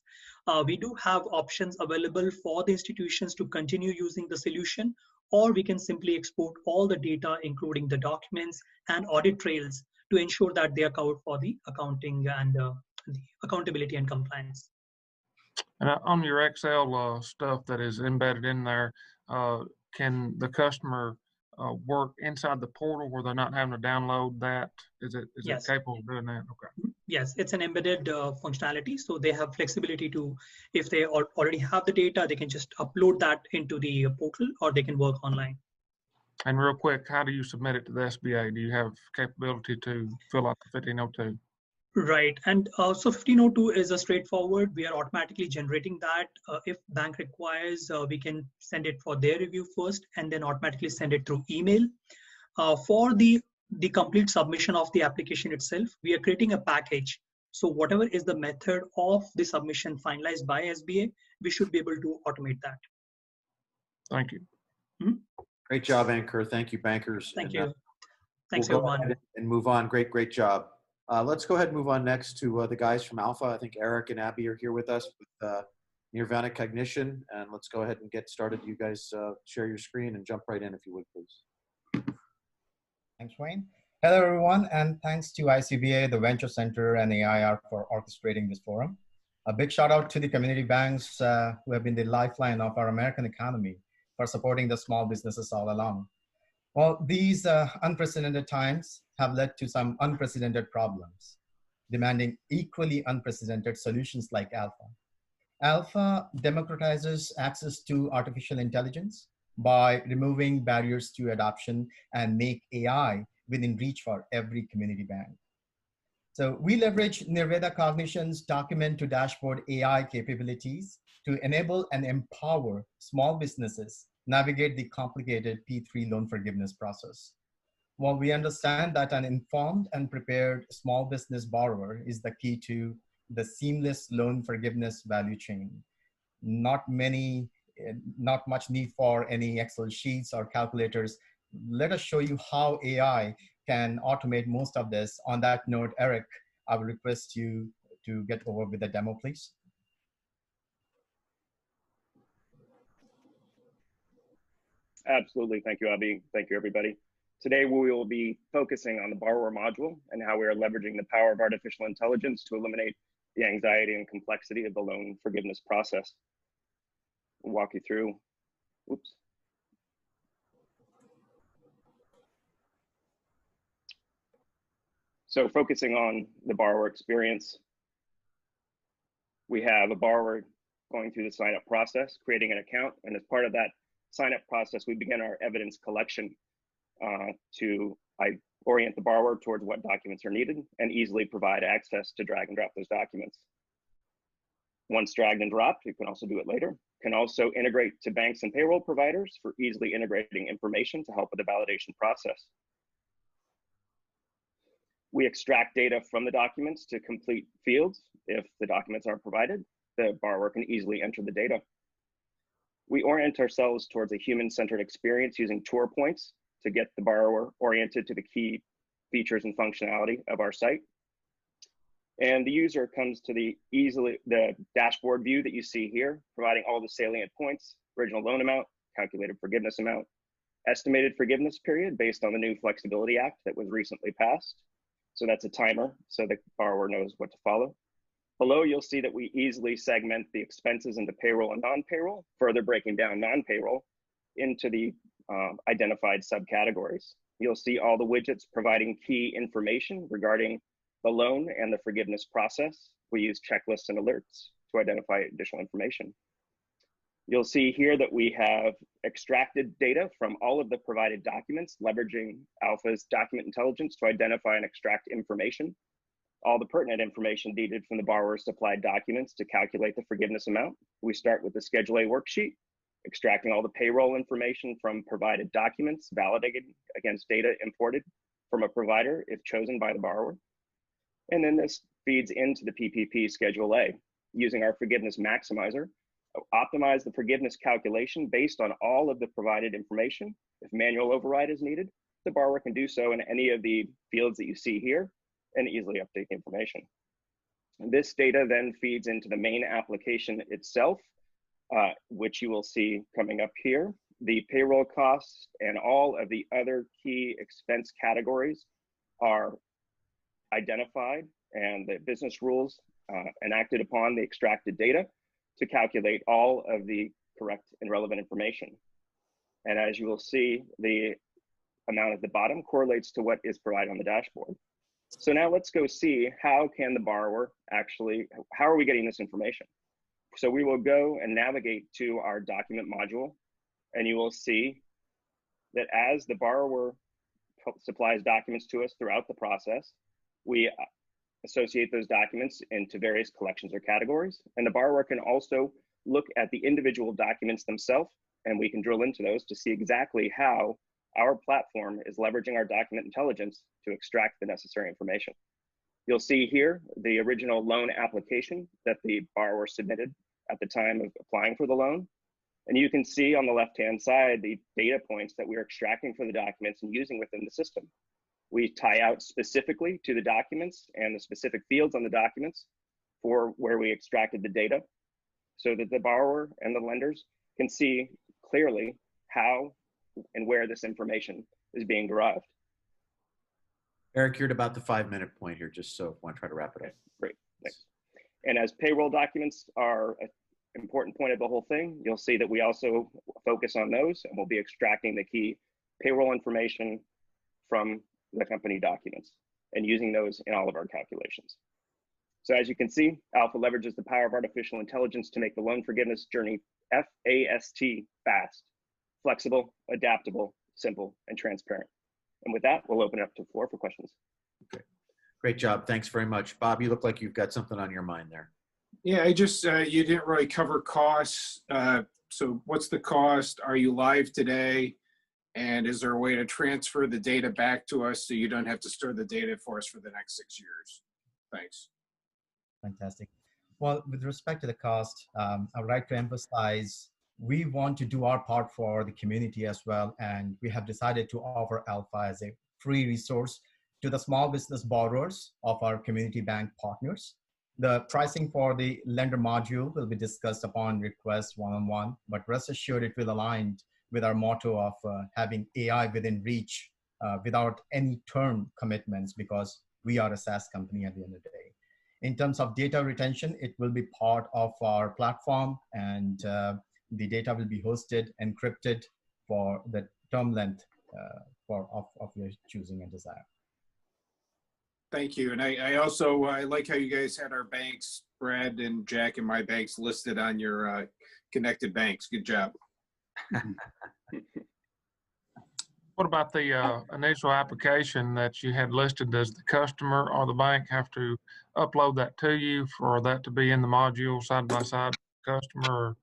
We do have options available for the institutions to continue using the solution, or we can simply export all the data, including the documents and audit trails, to ensure that they are covered for the accounting and the accountability and compliance. And on your Excel stuff that is embedded in there, can the customer work inside the portal where they're not having to download that? Is it Yes. capable of doing that? Okay. Yes, it's an embedded functionality. So they have flexibility to, if they already have the data, they can just upload that into the portal, or they can work online. And real quick, how do you submit it to the SBA? Do you have capability to fill out the 1502? Right. And so 1502 is a straightforward. We are automatically generating that. If bank requires, we can send it for their review first and then automatically send it through email. For the complete submission of the application itself, we are creating a package. So whatever is the method of the submission finalized by SBA, we should be able to automate that. Thank you. Great job, Anchor. Thank you, bankers. Thank And, you. Thanks, we'll go everyone. ahead and move on. Great job. Let's go ahead and move on next to the guys from Alpha. I think Eric and Abby are here with us with Nirvana Cognition. And let's go ahead and get started. You guys share your screen and jump right in if you would, please. Thanks, Wayne. Hello, everyone, and thanks to ICBA, the Venture Center, and AIR for orchestrating this forum. A big shout out to the community banks who have been the lifeline of our American economy for supporting the small businesses all along. Well, these unprecedented times have led to some unprecedented problems, demanding equally unprecedented solutions like Alpha. Alpha democratizes access to artificial intelligence by removing barriers to adoption and make AI within reach for every community bank. So we leverage Nirveda Cognition's document to dashboard AI capabilities to enable and empower small businesses navigate the complicated P3 loan forgiveness process. While we understand that an informed and prepared small business borrower is the key to the seamless loan forgiveness value chain, not much need for any Excel sheets or calculators. Let us show you how AI can automate most of this. On that note, Eric, I will request you to get over with the demo, please. Absolutely. Thank you, Abhi. Thank you, everybody. Today, we will be focusing on the borrower module and how we are leveraging the power of artificial intelligence to eliminate the anxiety and complexity of the loan forgiveness process. I'll walk you through. Oops. So focusing on the borrower experience, we have a borrower going through the sign-up process, creating an account, and as part of that sign-up process, we begin our evidence collection to orient the borrower towards what documents are needed and easily provide access to drag and drop those documents. Once dragged and dropped, you can also do it later. Can also integrate to banks and payroll providers for easily integrating information to help with the validation process. We extract data from the documents to complete fields. If the documents aren't provided, the borrower can easily enter the data. We orient ourselves towards a human-centered experience using tour points to get the borrower oriented to the key features and functionality of our site. And the user comes to the dashboard view that you see here, providing all the salient points: original loan amount, calculated forgiveness amount, estimated forgiveness period based on the new Flexibility Act that was recently passed. So that's a timer, so the borrower knows what to follow. Below, you'll see that we easily segment the expenses into payroll and non-payroll, further breaking down non-payroll into the identified subcategories. You'll see all the widgets providing key information regarding the loan and the forgiveness process. We use checklists and alerts to identify additional information. You'll see here that we have extracted data from all of the provided documents, leveraging Alpha's document intelligence to identify and extract information, all the pertinent information needed from the borrower's supplied documents to calculate the forgiveness amount. We start with the Schedule A worksheet, extracting all the payroll information from provided documents, validated against data imported from a provider if chosen by the borrower. And then this feeds into the PPP Schedule A, using our forgiveness maximizer, optimize the forgiveness calculation based on all of the provided information. If manual override is needed, the borrower can do so in any of the fields that you see here and easily update the information. And this data then feeds into the main application itself, which you will see coming up here. The payroll costs and all of the other key expense categories are identified, and the business rules enacted upon the extracted data to calculate all of the correct and relevant information. And as you will see, the amount at the bottom correlates to what is provided on the dashboard. So now let's go see how can the borrower actually, how are we getting this information? So we will go and navigate to our document module, and you will see that as the borrower supplies documents to us throughout the process, we associate those documents into various collections or categories. And the borrower can also look at the individual documents themselves, and we can drill into those to see exactly how our platform is leveraging our document intelligence to extract the necessary information. You'll see here the original loan application that the borrower submitted at the time of applying for the loan. And you can see on the left-hand side the data points that we're extracting for the documents and using within the system. We tie out specifically to the documents and the specific fields on the documents for where we extracted the data, so that the borrower and the lenders can see clearly how and where this information is being derived. Eric, you're at about the 5-minute point here, just so I want to try to wrap it up. Great, thanks. And as payroll documents are an important point of the whole thing, you'll see that we also focus on those, and we'll be extracting the key payroll information from the company documents and using those in all of our calculations. So as you can see, Alpha leverages the power of artificial intelligence to make the loan forgiveness journey FAST, fast, flexible, adaptable, simple, and transparent. And with that, we'll open it up to the floor for questions. Okay. Great job. Thanks very much. Bob, you look like you've got something on your mind there. Yeah, I just, you didn't really cover costs. So what's the cost? Are you live today? And is there a way to transfer the data back to us so you don't have to store the data for us for the next 6 years? Thanks. Fantastic. Well, with respect to the cost, I would like to emphasize we want to do our part for the community as well. And we have decided to offer Alpha as a free resource to the small business borrowers of our community bank partners. The pricing for the lender module will be discussed upon request one-on-one, but rest assured it will align with our motto of having AI within reach without any term commitments, because we are a SaaS company at the end of the day. In terms of data retention, it will be part of our platform, and the data will be hosted, encrypted for the term length of your choosing and desire. Thank you. And I also, I like how you guys had our banks, Brad and Jack and my banks listed on your connected banks. Good job. What about the initial application that you had listed? Does the customer or the bank have to upload that to you for that to be in the module side by side with the customer?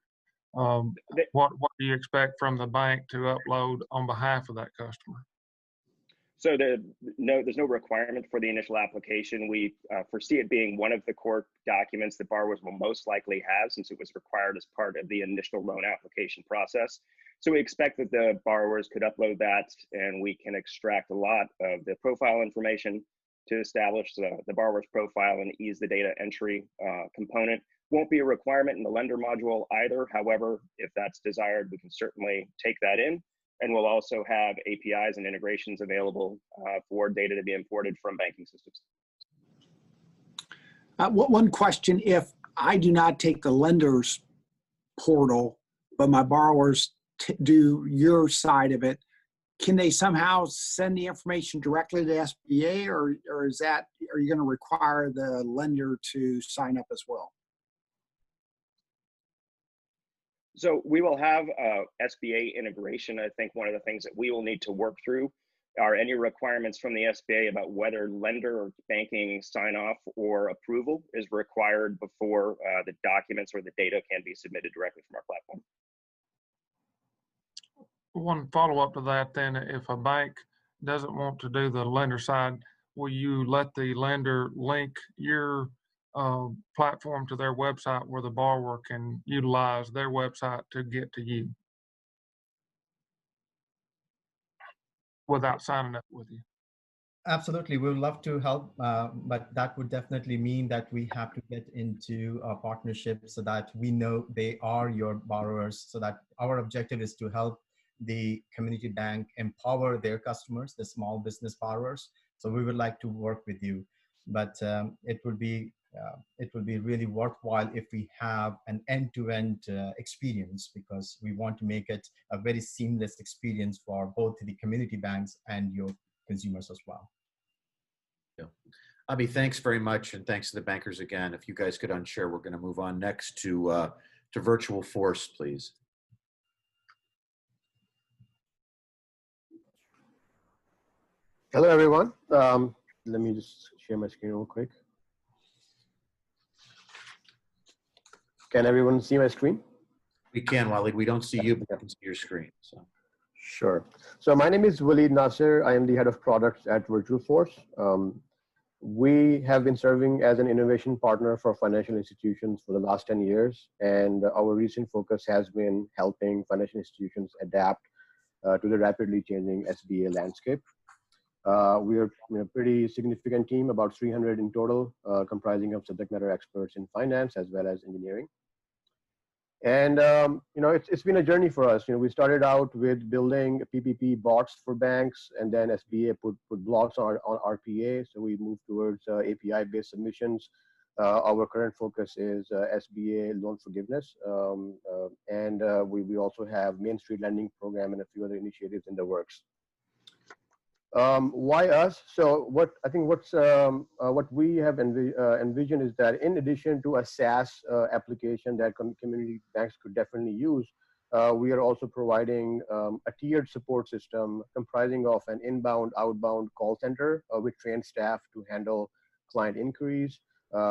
What do you expect from the bank to upload on behalf of that customer? So there's no requirement for the initial application. We foresee it being one of the core documents that borrowers will most likely have, since it was required as part of the initial loan application process. So we expect that the borrowers could upload that, and we can extract a lot of the profile information to establish the borrower's profile and ease the data entry component. Won't be a requirement in the lender module either. However, if that's desired, we can certainly take that in. And we'll also have APIs and integrations available for data to be imported from banking systems. One question, if I do not take the lender's portal, but my borrowers do your side of it, can they somehow send the information directly to SBA, or are you going to require the lender to sign up as well? So we will have SBA integration. I think one of the things that we will need to work through are any requirements from the SBA about whether lender or banking sign off or approval is required before the documents or the data can be submitted directly from our platform. One follow-up to that then, if a bank doesn't want to do the lender side, will you let the lender link your platform to their website where the borrower can utilize their website to get to you without signing up with you? Absolutely, we would love to help, but that would definitely mean that we have to get into a partnership so that we know they are your borrowers, so that our objective is to help the community bank empower their customers, the small business borrowers. So we would like to work with you, but it would be really worthwhile if we have an end-to-end experience, because we want to make it a very seamless experience for both the community banks and your consumers as well. Yeah. Abhi, thanks very much, and thanks to the bankers again. If you guys could unshare, we're going to move on next to Virtual Force, please. Hello, everyone. Let me just share my screen real quick. Can everyone see my screen? We can, Waleed. We don't see you, but we can see your screen. So. Sure. So my name is Waleed Nasser. I am the head of products at Virtual Force. We have been serving as an innovation partner for financial institutions for the last 10 years. And our recent focus has been helping financial institutions adapt to the rapidly changing SBA landscape. We are a pretty significant team, about 300 in total, comprising of subject matter experts in finance as well as engineering. And it's been a journey for us. We started out with building PPP bots for banks, and then SBA put blocks on RPA. So we moved towards API-based submissions. Our current focus is SBA loan forgiveness, and we also have Main Street lending program and a few other initiatives in the works. Why us? So what we have envisioned is that in addition to a SaaS application that community banks could definitely use, we are also providing a tiered support system comprising of an inbound, outbound call center with trained staff to handle client inquiries.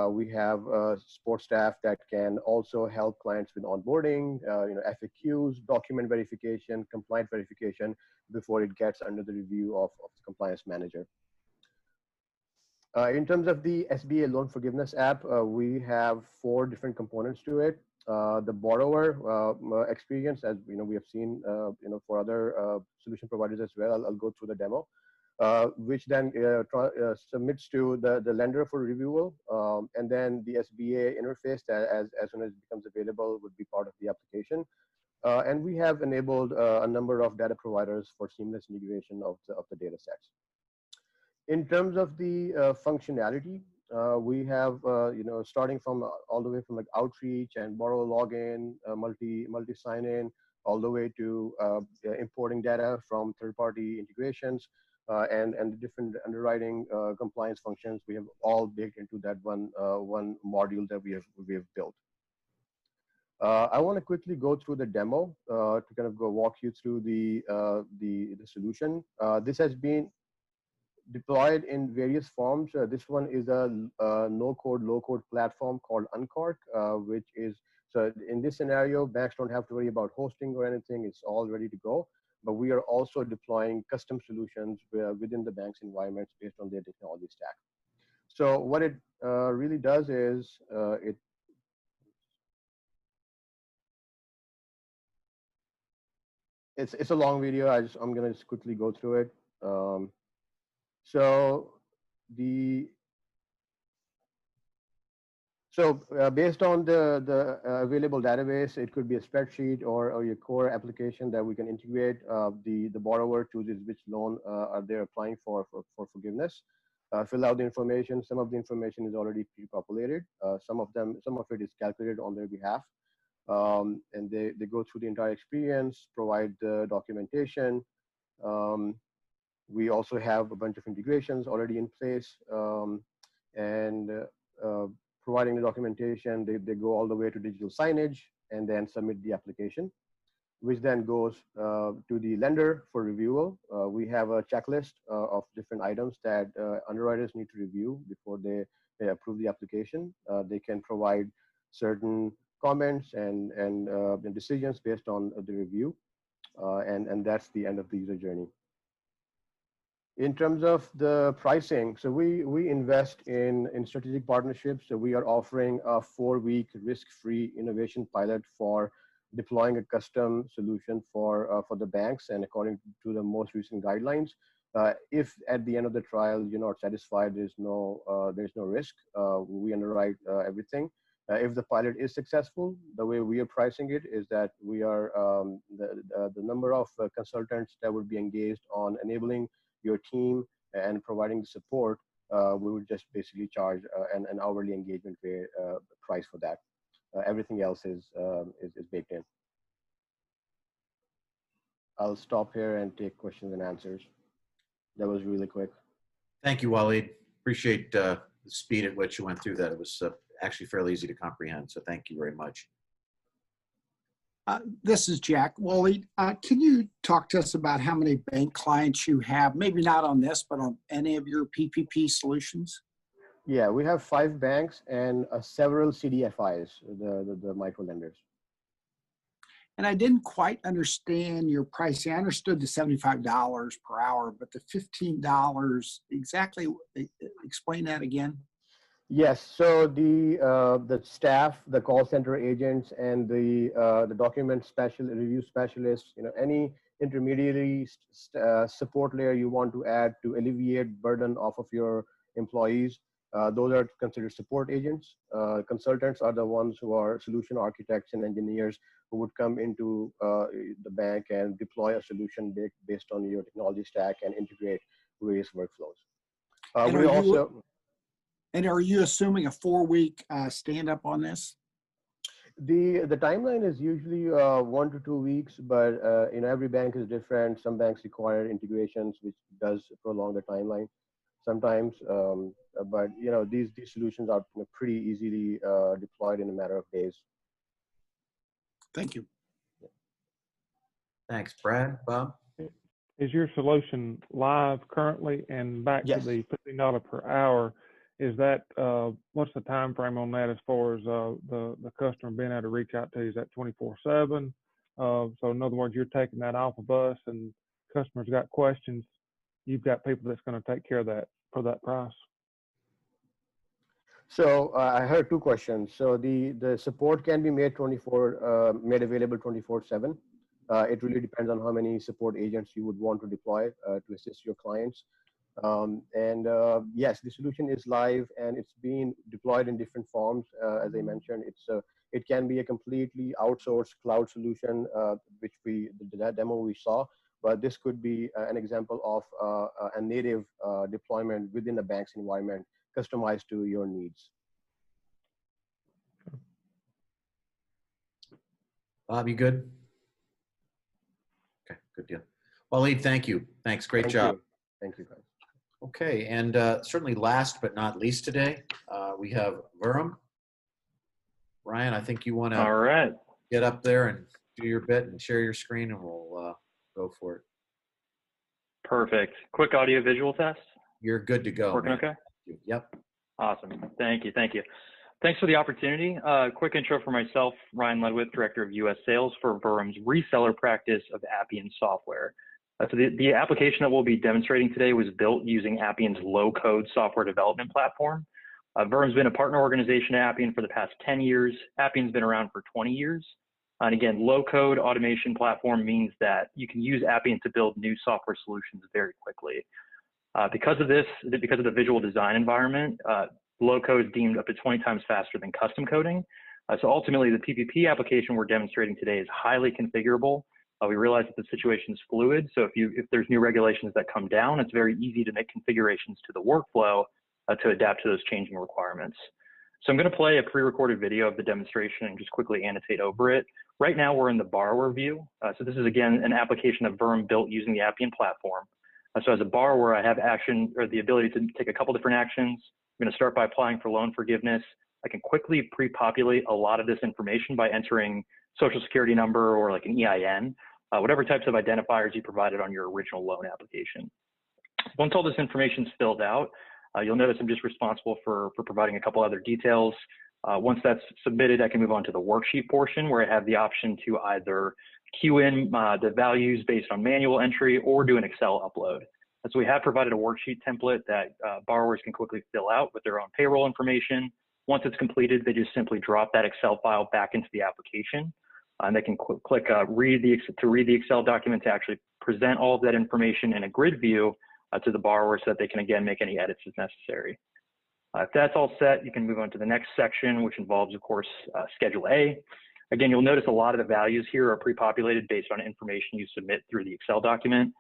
We have support staff that can also help clients with onboarding, FAQs, document verification, compliance verification before it gets under the review of the compliance manager. In terms of the SBA loan forgiveness app, we have 4 different components to it. The borrower experience, as we have seen, for other solution providers as well. I'll go through the demo. Which then submits to the lender for review, and then the SBA interface that as soon as it becomes available would be part of the application. And we have enabled a number of data providers for seamless integration of the data sets. In terms of the functionality, we have starting from all the way from like outreach and borrower login, multi sign-in, all the way to importing data from third-party integrations. And the different underwriting compliance functions we have all baked into that one module that we have built. I want to quickly go through the demo to kind of walk you through the solution. This has been deployed in various forms. This one is a no-code, low-code platform called Uncork, which is, so in this scenario, banks don't have to worry about hosting or anything. It's all ready to go. But we are also deploying custom solutions within the bank's environments based on their technology stack. So what it really does is it's a long video. I'm going to just quickly go through it. Based on the available database, it could be a spreadsheet or your core application that we can integrate. The borrower chooses which loan are they applying for forgiveness. Fill out the information. Some of the information is already pre-populated. Some of it is calculated on their behalf. And they go through the entire experience, provide the documentation. We also have a bunch of integrations already in place, and providing the documentation, they go all the way to digital signage and then submit the application, which then goes to the lender for review. We have a checklist of different items that underwriters need to review before they approve the application. They can provide certain comments and decisions based on the review, and that's the end of the user journey. In terms of the pricing, so we invest in strategic partnerships. So we are offering a 4-week risk-free innovation pilot for deploying a custom solution for the banks, and according to the most recent guidelines. If at the end of the trial you're not satisfied, there's no risk. We underwrite everything. If the pilot is successful, the way we are pricing it is that we are the number of consultants that would be engaged on enabling your team and providing the support, we would just basically charge an hourly engagement price for that. Everything else is baked in. I'll stop here and take questions and answers. That was really quick. Thank you, Waleed. Appreciate the speed at which you went through that. It was actually fairly easy to comprehend, so thank you very much. This is Jack. Waleed, can you talk to us about how many bank clients you have? Maybe not on this, but on any of your PPP solutions? Yeah, we have 5 banks and several CDFIs, the micro lenders. And I didn't quite understand your pricing. I understood the $75 per hour, but the $15 exactly. Explain that again. Yes. So the staff, the call center agents, and the document review specialists, any intermediary support layer you want to add to alleviate burden off of your employees, Those are considered support agents. Consultants are the ones who are solution architects and engineers who would come into the bank and deploy a solution based on your technology stack and integrate various workflows. And are you assuming a 4-week stand-up on this? The timeline is usually 1 to 2 weeks, but every bank is different. Some banks require integrations, which does prolong the timeline sometimes. But these solutions are pretty easily deployed in a matter of days. Thank you. Thanks, Brad. Bob? Is your solution live currently? And back to the $15 per hour, is that what's the time frame on that as far as the customer being able to reach out to you? Is that 24/7? So in other words, you're taking that off of us, and customers got questions, you've got people that's going to take care of that for that price. So I heard 2 questions. So the support can be made available 24/7. It really depends on how many support agents you would want to deploy to assist your clients. Yes, the solution is live and it's being deployed in different forms. As I mentioned, it can be a completely outsourced cloud solution, which that demo we saw. But this could be an example of a native deployment within the bank's environment, customized to your needs. Bob, you good? Okay, good deal. Waleed, thank you. Thanks, great job. Thank you, guys. Okay, and certainly last but not least today, we have Viram. Ryan, I think you want to get up there and do your bit and share your screen, and we'll go for it. Perfect. Quick audio visual test. You're good to go. Working man. okay? Yep. Awesome. Thank you. Thank you. Thanks for the opportunity. Quick intro for myself, Ryan Ledwith, Director of U.S. Sales for Viram's reseller practice of Appian software. So the application that we'll be demonstrating today was built using Appian's low-code software development platform. Viram's been a partner organization at Appian for the past 10 years. Appian's been around for 20 years. And again, low-code automation platform means that you can use Appian to build new software solutions very quickly. Because of the visual design environment, low-code is deemed up to 20 times faster than custom coding. So ultimately, the PPP application we're demonstrating today is highly configurable. We realize that the situation is fluid, so if there's new regulations that come down, it's very easy to make configurations to the workflow to adapt to those changing requirements. So I'm going to play a pre-recorded video of the demonstration and just quickly annotate over it. Right now, we're in the borrower view. So this is, again, an application that Viram built using the Appian platform. So as a borrower, I have the ability to take a couple different actions. I'm going to start by applying for loan forgiveness. I can quickly pre-populate a lot of this information by entering social security number or like an EIN, whatever types of identifiers you provided on your original loan application. Once all this information is filled out, you'll notice I'm just responsible for providing a couple other details. Once that's submitted, I can move on to the worksheet portion where I have the option to either queue in the values based on manual entry or do an Excel upload. So we have provided a worksheet template that borrowers can quickly fill out with their own payroll information. Once it's completed, they just simply drop that Excel file back into the application. And they can click read the Excel document to actually present all of that information in a grid view to the borrower so that they can, again, make any edits as necessary. If that's all set, you can move on to the next section, which involves, of course, Schedule A. Again, you'll notice a lot of the values here are pre-populated based on information you submit through the Excel document.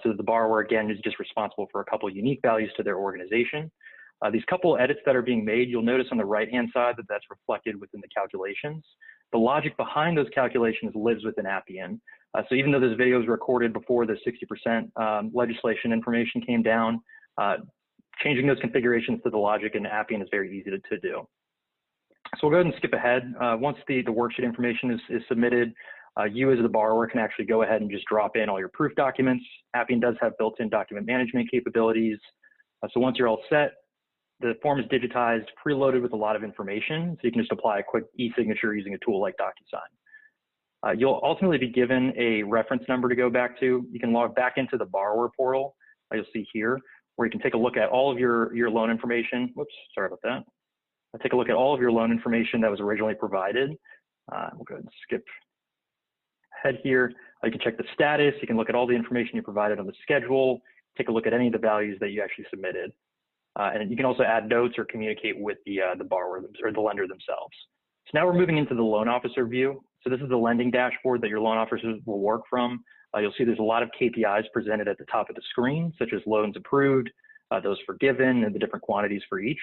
So that the borrower, again, is just responsible for a couple of unique values to their organization. These couple edits that are being made, you'll notice on the right-hand side that that's reflected within the calculations. The logic behind those calculations lives within Appian. So even though this video was recorded before the 60% legislation information came down, changing those configurations to the logic in Appian is very easy to do. So we'll go ahead and skip ahead. Once the worksheet information is submitted, you as the borrower can actually go ahead and just drop in all your proof documents. Appian does have built-in document management capabilities. So once you're all set, the form is digitized, preloaded with a lot of information, so you can just apply a quick e-signature using a tool like DocuSign. You'll ultimately be given a reference number to go back to. You can log back into the borrower portal, you'll see here, where you can take a look at all of your loan information. Whoops, sorry about that. Take a look at all of your loan information that was originally provided. We'll go ahead and skip ahead here. You can check the status. You can look at all the information you provided on the schedule, take a look at any of the values that you actually submitted. And you can also add notes or communicate with the borrower or the lender themselves. So now we're moving into the loan officer view. So this is the lending dashboard that your loan officers will work from. You'll see there's a lot of KPIs presented at the top of the screen, such as loans approved, those forgiven, and the different quantities for each.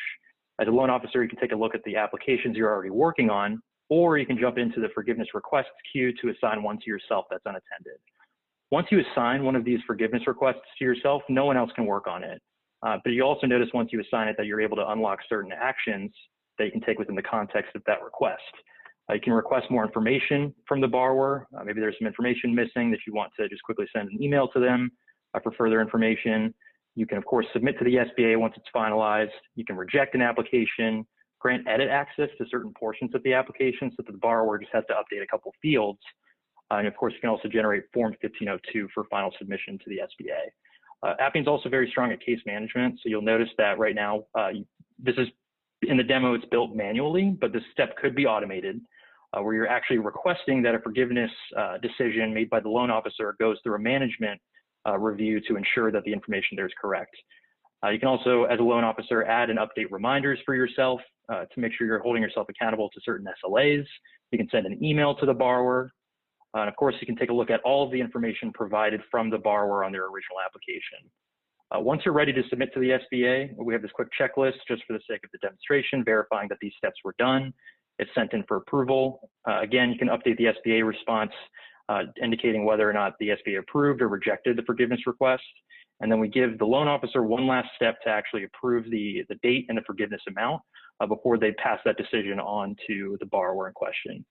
As a loan officer, you can take a look at the applications you're already working on, or you can jump into the forgiveness requests queue to assign one to yourself that's unattended. Once you assign one of these forgiveness requests to yourself, no one else can work on it. But you also notice once you assign it that you're able to unlock certain actions that you can take within the context of that request. You can request more information from the borrower. Maybe there's some information missing that you want to just quickly send an email to them for further information. You can, of course, submit to the SBA once it's finalized. You can reject an application, grant edit access to certain portions of the application so that the borrower just has to update a couple fields. And of course, you can also generate Form 1502 for final submission to the SBA. Appian's also very strong at case management. So you'll notice that right now, this is in the demo, it's built manually, but this step could be automated where you're actually requesting that a forgiveness decision made by the loan officer goes through a management review to ensure that the information there is correct. You can also, as a loan officer, add and update reminders for yourself to make sure you're holding yourself accountable to certain SLAs. You can send an email to the borrower. And of course, you can take a look at all of the information provided from the borrower on their original application. Once you're ready to submit to the SBA, we have this quick checklist just for the sake of the demonstration, verifying that these steps were done. It's sent in for approval. Again, you can update the SBA response, indicating whether or not the SBA approved or rejected the forgiveness request. And then we give the loan officer one last step to actually approve the date and the forgiveness amount before they pass that decision on to the borrower in question.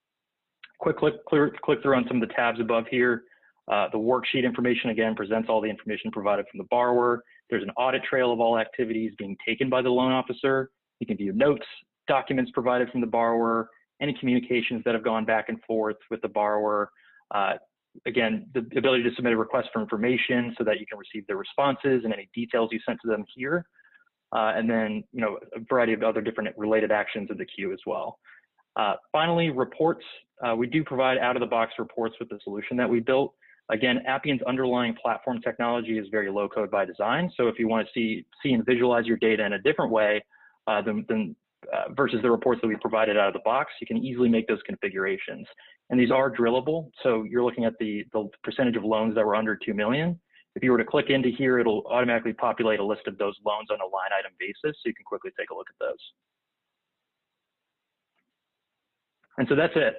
Quick click through on some of the tabs above here. The worksheet information, again, presents all the information provided from the borrower. There's an audit trail of all activities being taken by the loan officer. You can view notes, documents provided from the borrower, any communications that have gone back and forth with the borrower. Again, the ability to submit a request for information so that you can receive their responses and any details you sent to them here. And then, a variety of other different related actions in the queue as well. Finally, reports. We do provide out-of-the-box reports with the solution that we built. Again, Appian's underlying platform technology is very low code by design. So if you want to see and visualize your data in a different way versus the reports that we provided out of the box, you can easily make those configurations. And these are drillable. So you're looking at the percentage of loans that were under 2 million. If you were to click into here, it'll automatically populate a list of those loans on a line item basis. So you can quickly take a look at those. And so that's it.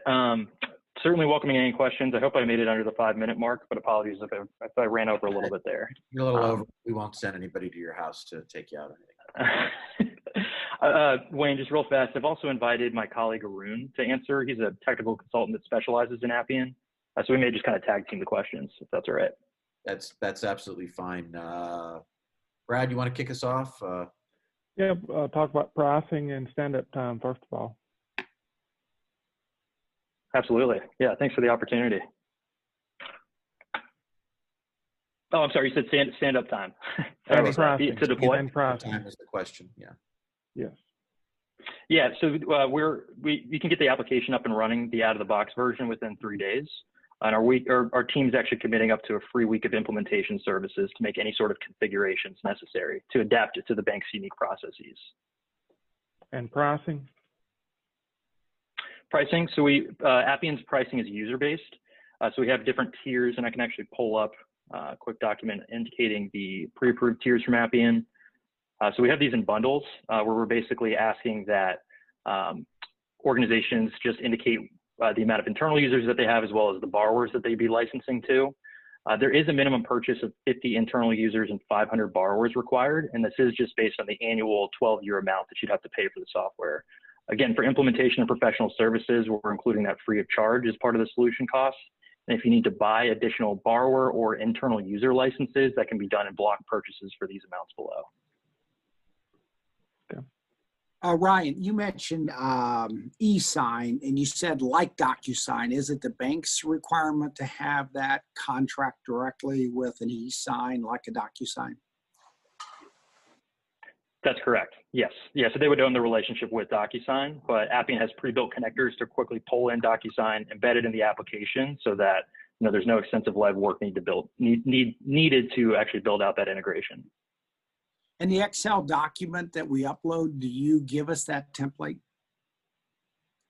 Certainly welcoming any questions. I hope I made it under the 5-minute mark, but apologies if I ran over a little bit there. You're a little over. We won't send anybody to your house to take you out or anything. Wayne, just real fast, I've also invited my colleague Arun to answer. He's a technical consultant that specializes in Appian. So we may just kind of tag team the questions, if that's all right. That's absolutely fine. Brad, you want to kick us off? Yeah, talk about pricing and stand-up time, first of all. Absolutely. Yeah, thanks for the opportunity. Oh, I'm sorry, you said stand-up time. To deploy? And pricing. Time is the question, yeah. Yes. Yeah, so we can get the application up and running, the out-of-the-box version, within 3 days. And our team's actually committing up to a free week of implementation services to make any sort of configurations necessary to adapt it to the bank's unique processes. And pricing? Pricing, so Appian's pricing is user-based. So we have different tiers, and I can actually pull up a quick document indicating the pre-approved tiers from Appian. So we have these in bundles where we're basically asking that organizations just indicate the amount of internal users that they have as well as the borrowers that they'd be licensing to. There is a minimum purchase of 50 internal users and 500 borrowers required, and this is just based on the annual 12-year amount that you'd have to pay for the software. Again, for implementation and professional services, we're including that free of charge as part of the solution cost. And if you need to buy additional borrower or internal user licenses, that can be done in block purchases for these amounts below. Ryan, you mentioned e-sign, and you said like DocuSign. Is it the bank's requirement to have that contract directly with an e-sign like a DocuSign? That's correct. Yes. Yeah. So they would own the relationship with DocuSign, but Appian has pre-built connectors to quickly pull in DocuSign embedded in the application, so that there's no extensive legwork needed to actually build out that integration. And the Excel document that we upload, do you give us that template?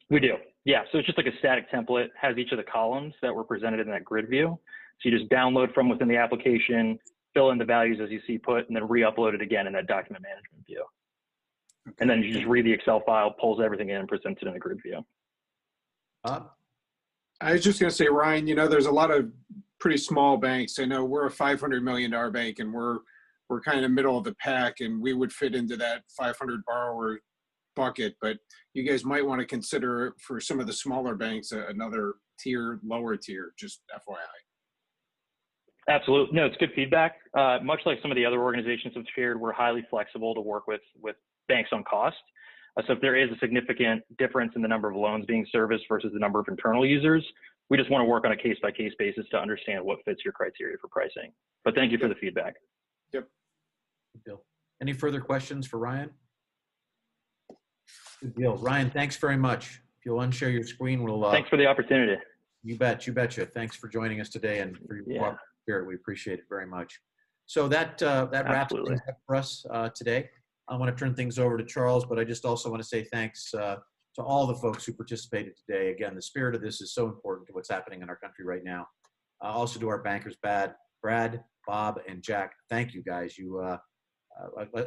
We do. Yeah. So it's just like a static template, has each of the columns that were presented in that grid view. So you just download from within the application, fill in the values as you see put, and then re-upload it again in that document management view. Okay. And then you just read the Excel file, pulls everything in, and presents it in a grid view. I was just going to say, Ryan, you know, there's a lot of pretty small banks. I know we're a $500 million bank, and we're kind of middle of the pack, and we would fit into that 500 borrower bucket. But you guys might want to consider for some of the smaller banks another tier, lower tier, just FYI. Absolutely. No, it's good feedback. Much like some of the other organizations have shared, we're highly flexible to work with banks on cost. So if there is a significant difference in the number of loans being serviced versus the number of internal users, we just want to work on a case-by-case basis to understand what fits your criteria for pricing. But thank you for the feedback. Yep. Good deal. Any further questions for Ryan? Good deal. Ryan, thanks very much. If you'll unshare your screen, we'll... Thanks for the opportunity. You bet. You betcha. Thanks for joining us today and for your spirit. We appreciate it very much. So that wraps things up for us today. I want to turn things over to Charles, but I just also want to say thanks to all the folks who participated today. Again, the spirit of this is so important to what's happening in our country right now. Also to our bankers, Brad, Bob, and Jack. Thank you, guys. You,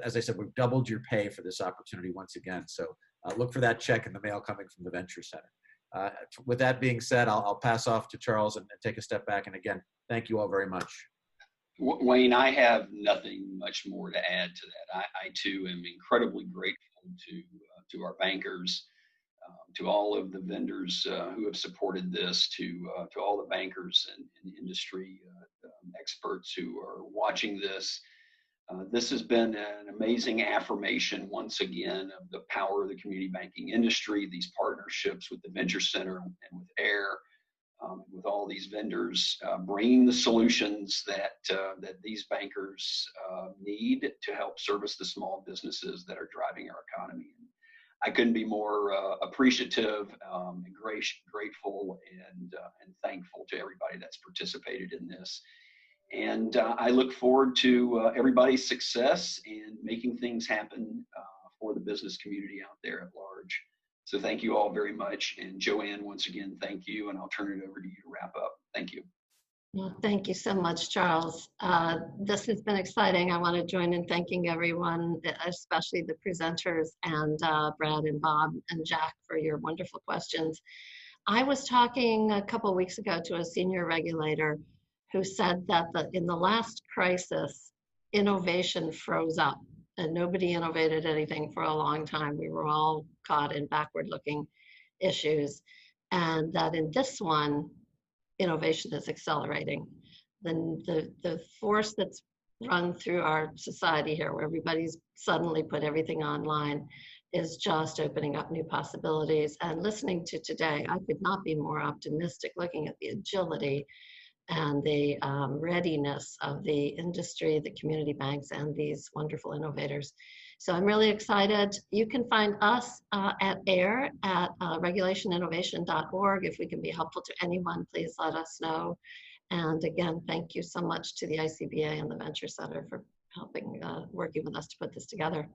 as I said, we've doubled your pay for this opportunity once again. So look for that check in the mail coming from the Venture Center. With that being said, I'll pass off to Charles and take a step back. And again, thank you all very much. Wayne, I have nothing much more to add to that. I too am incredibly grateful to our bankers, to all of the vendors who have supported this, to all the bankers and industry experts who are watching this. This has been an amazing affirmation once again of the power of the community banking industry, these partnerships with the Venture Center and with AIR. With all these vendors bringing the solutions that these bankers need to help service the small businesses that are driving our economy. And I couldn't be more appreciative and grateful and thankful to everybody that's participated in this. And I look forward to everybody's success and making things happen for the business community out there at large. So thank you all very much. And Joanne, once again, thank you. And I'll turn it over to you to wrap up. Thank you. Well, thank you so much, Charles. This has been exciting. I want to join in thanking everyone, especially the presenters and Brad and Bob and Jack for your wonderful questions. I was talking a couple of weeks ago to a senior regulator who said that in the last crisis, innovation froze up. And nobody innovated anything for a long time. We were all caught in backward-looking issues. And that in this one, innovation is accelerating. The force that's run through our society here, where everybody's suddenly put everything online, is just opening up new possibilities. And listening to today, I could not be more optimistic looking at the agility and the readiness of the industry, the community banks, and these wonderful innovators. So I'm really excited. You can find us at AIR at regulationinnovation.org. If we can be helpful to anyone, please let us know. And again, thank you so much to the ICBA and the Venture Center for helping, working with us to put this together.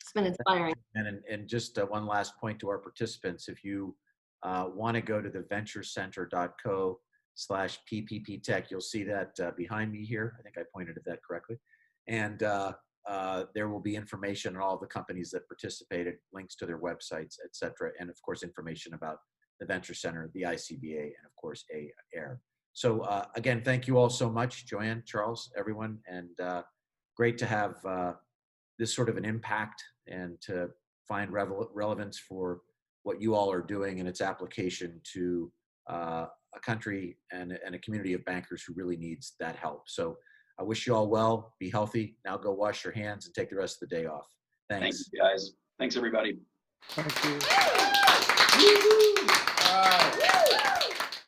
It's been inspiring. And just one last point to our participants, if you want to go to the venturecenter.co/PPP Tech. You'll see that behind me here. I think I pointed at that correctly. And there will be information on all the companies that participated, links to their websites, et cetera. And of course, information about the Venture Center, the ICBA, and of course, AIR. So again, thank you all so much, Joanne, Charles, everyone. And great to have this sort of an impact and to find relevance for what you all are doing and its application to a country and a community of bankers who really needs that help. So I wish you all well, be healthy. Now go wash your hands and take the rest of the day off. Thanks. Thanks, guys. Thanks, everybody. Thank you. All right.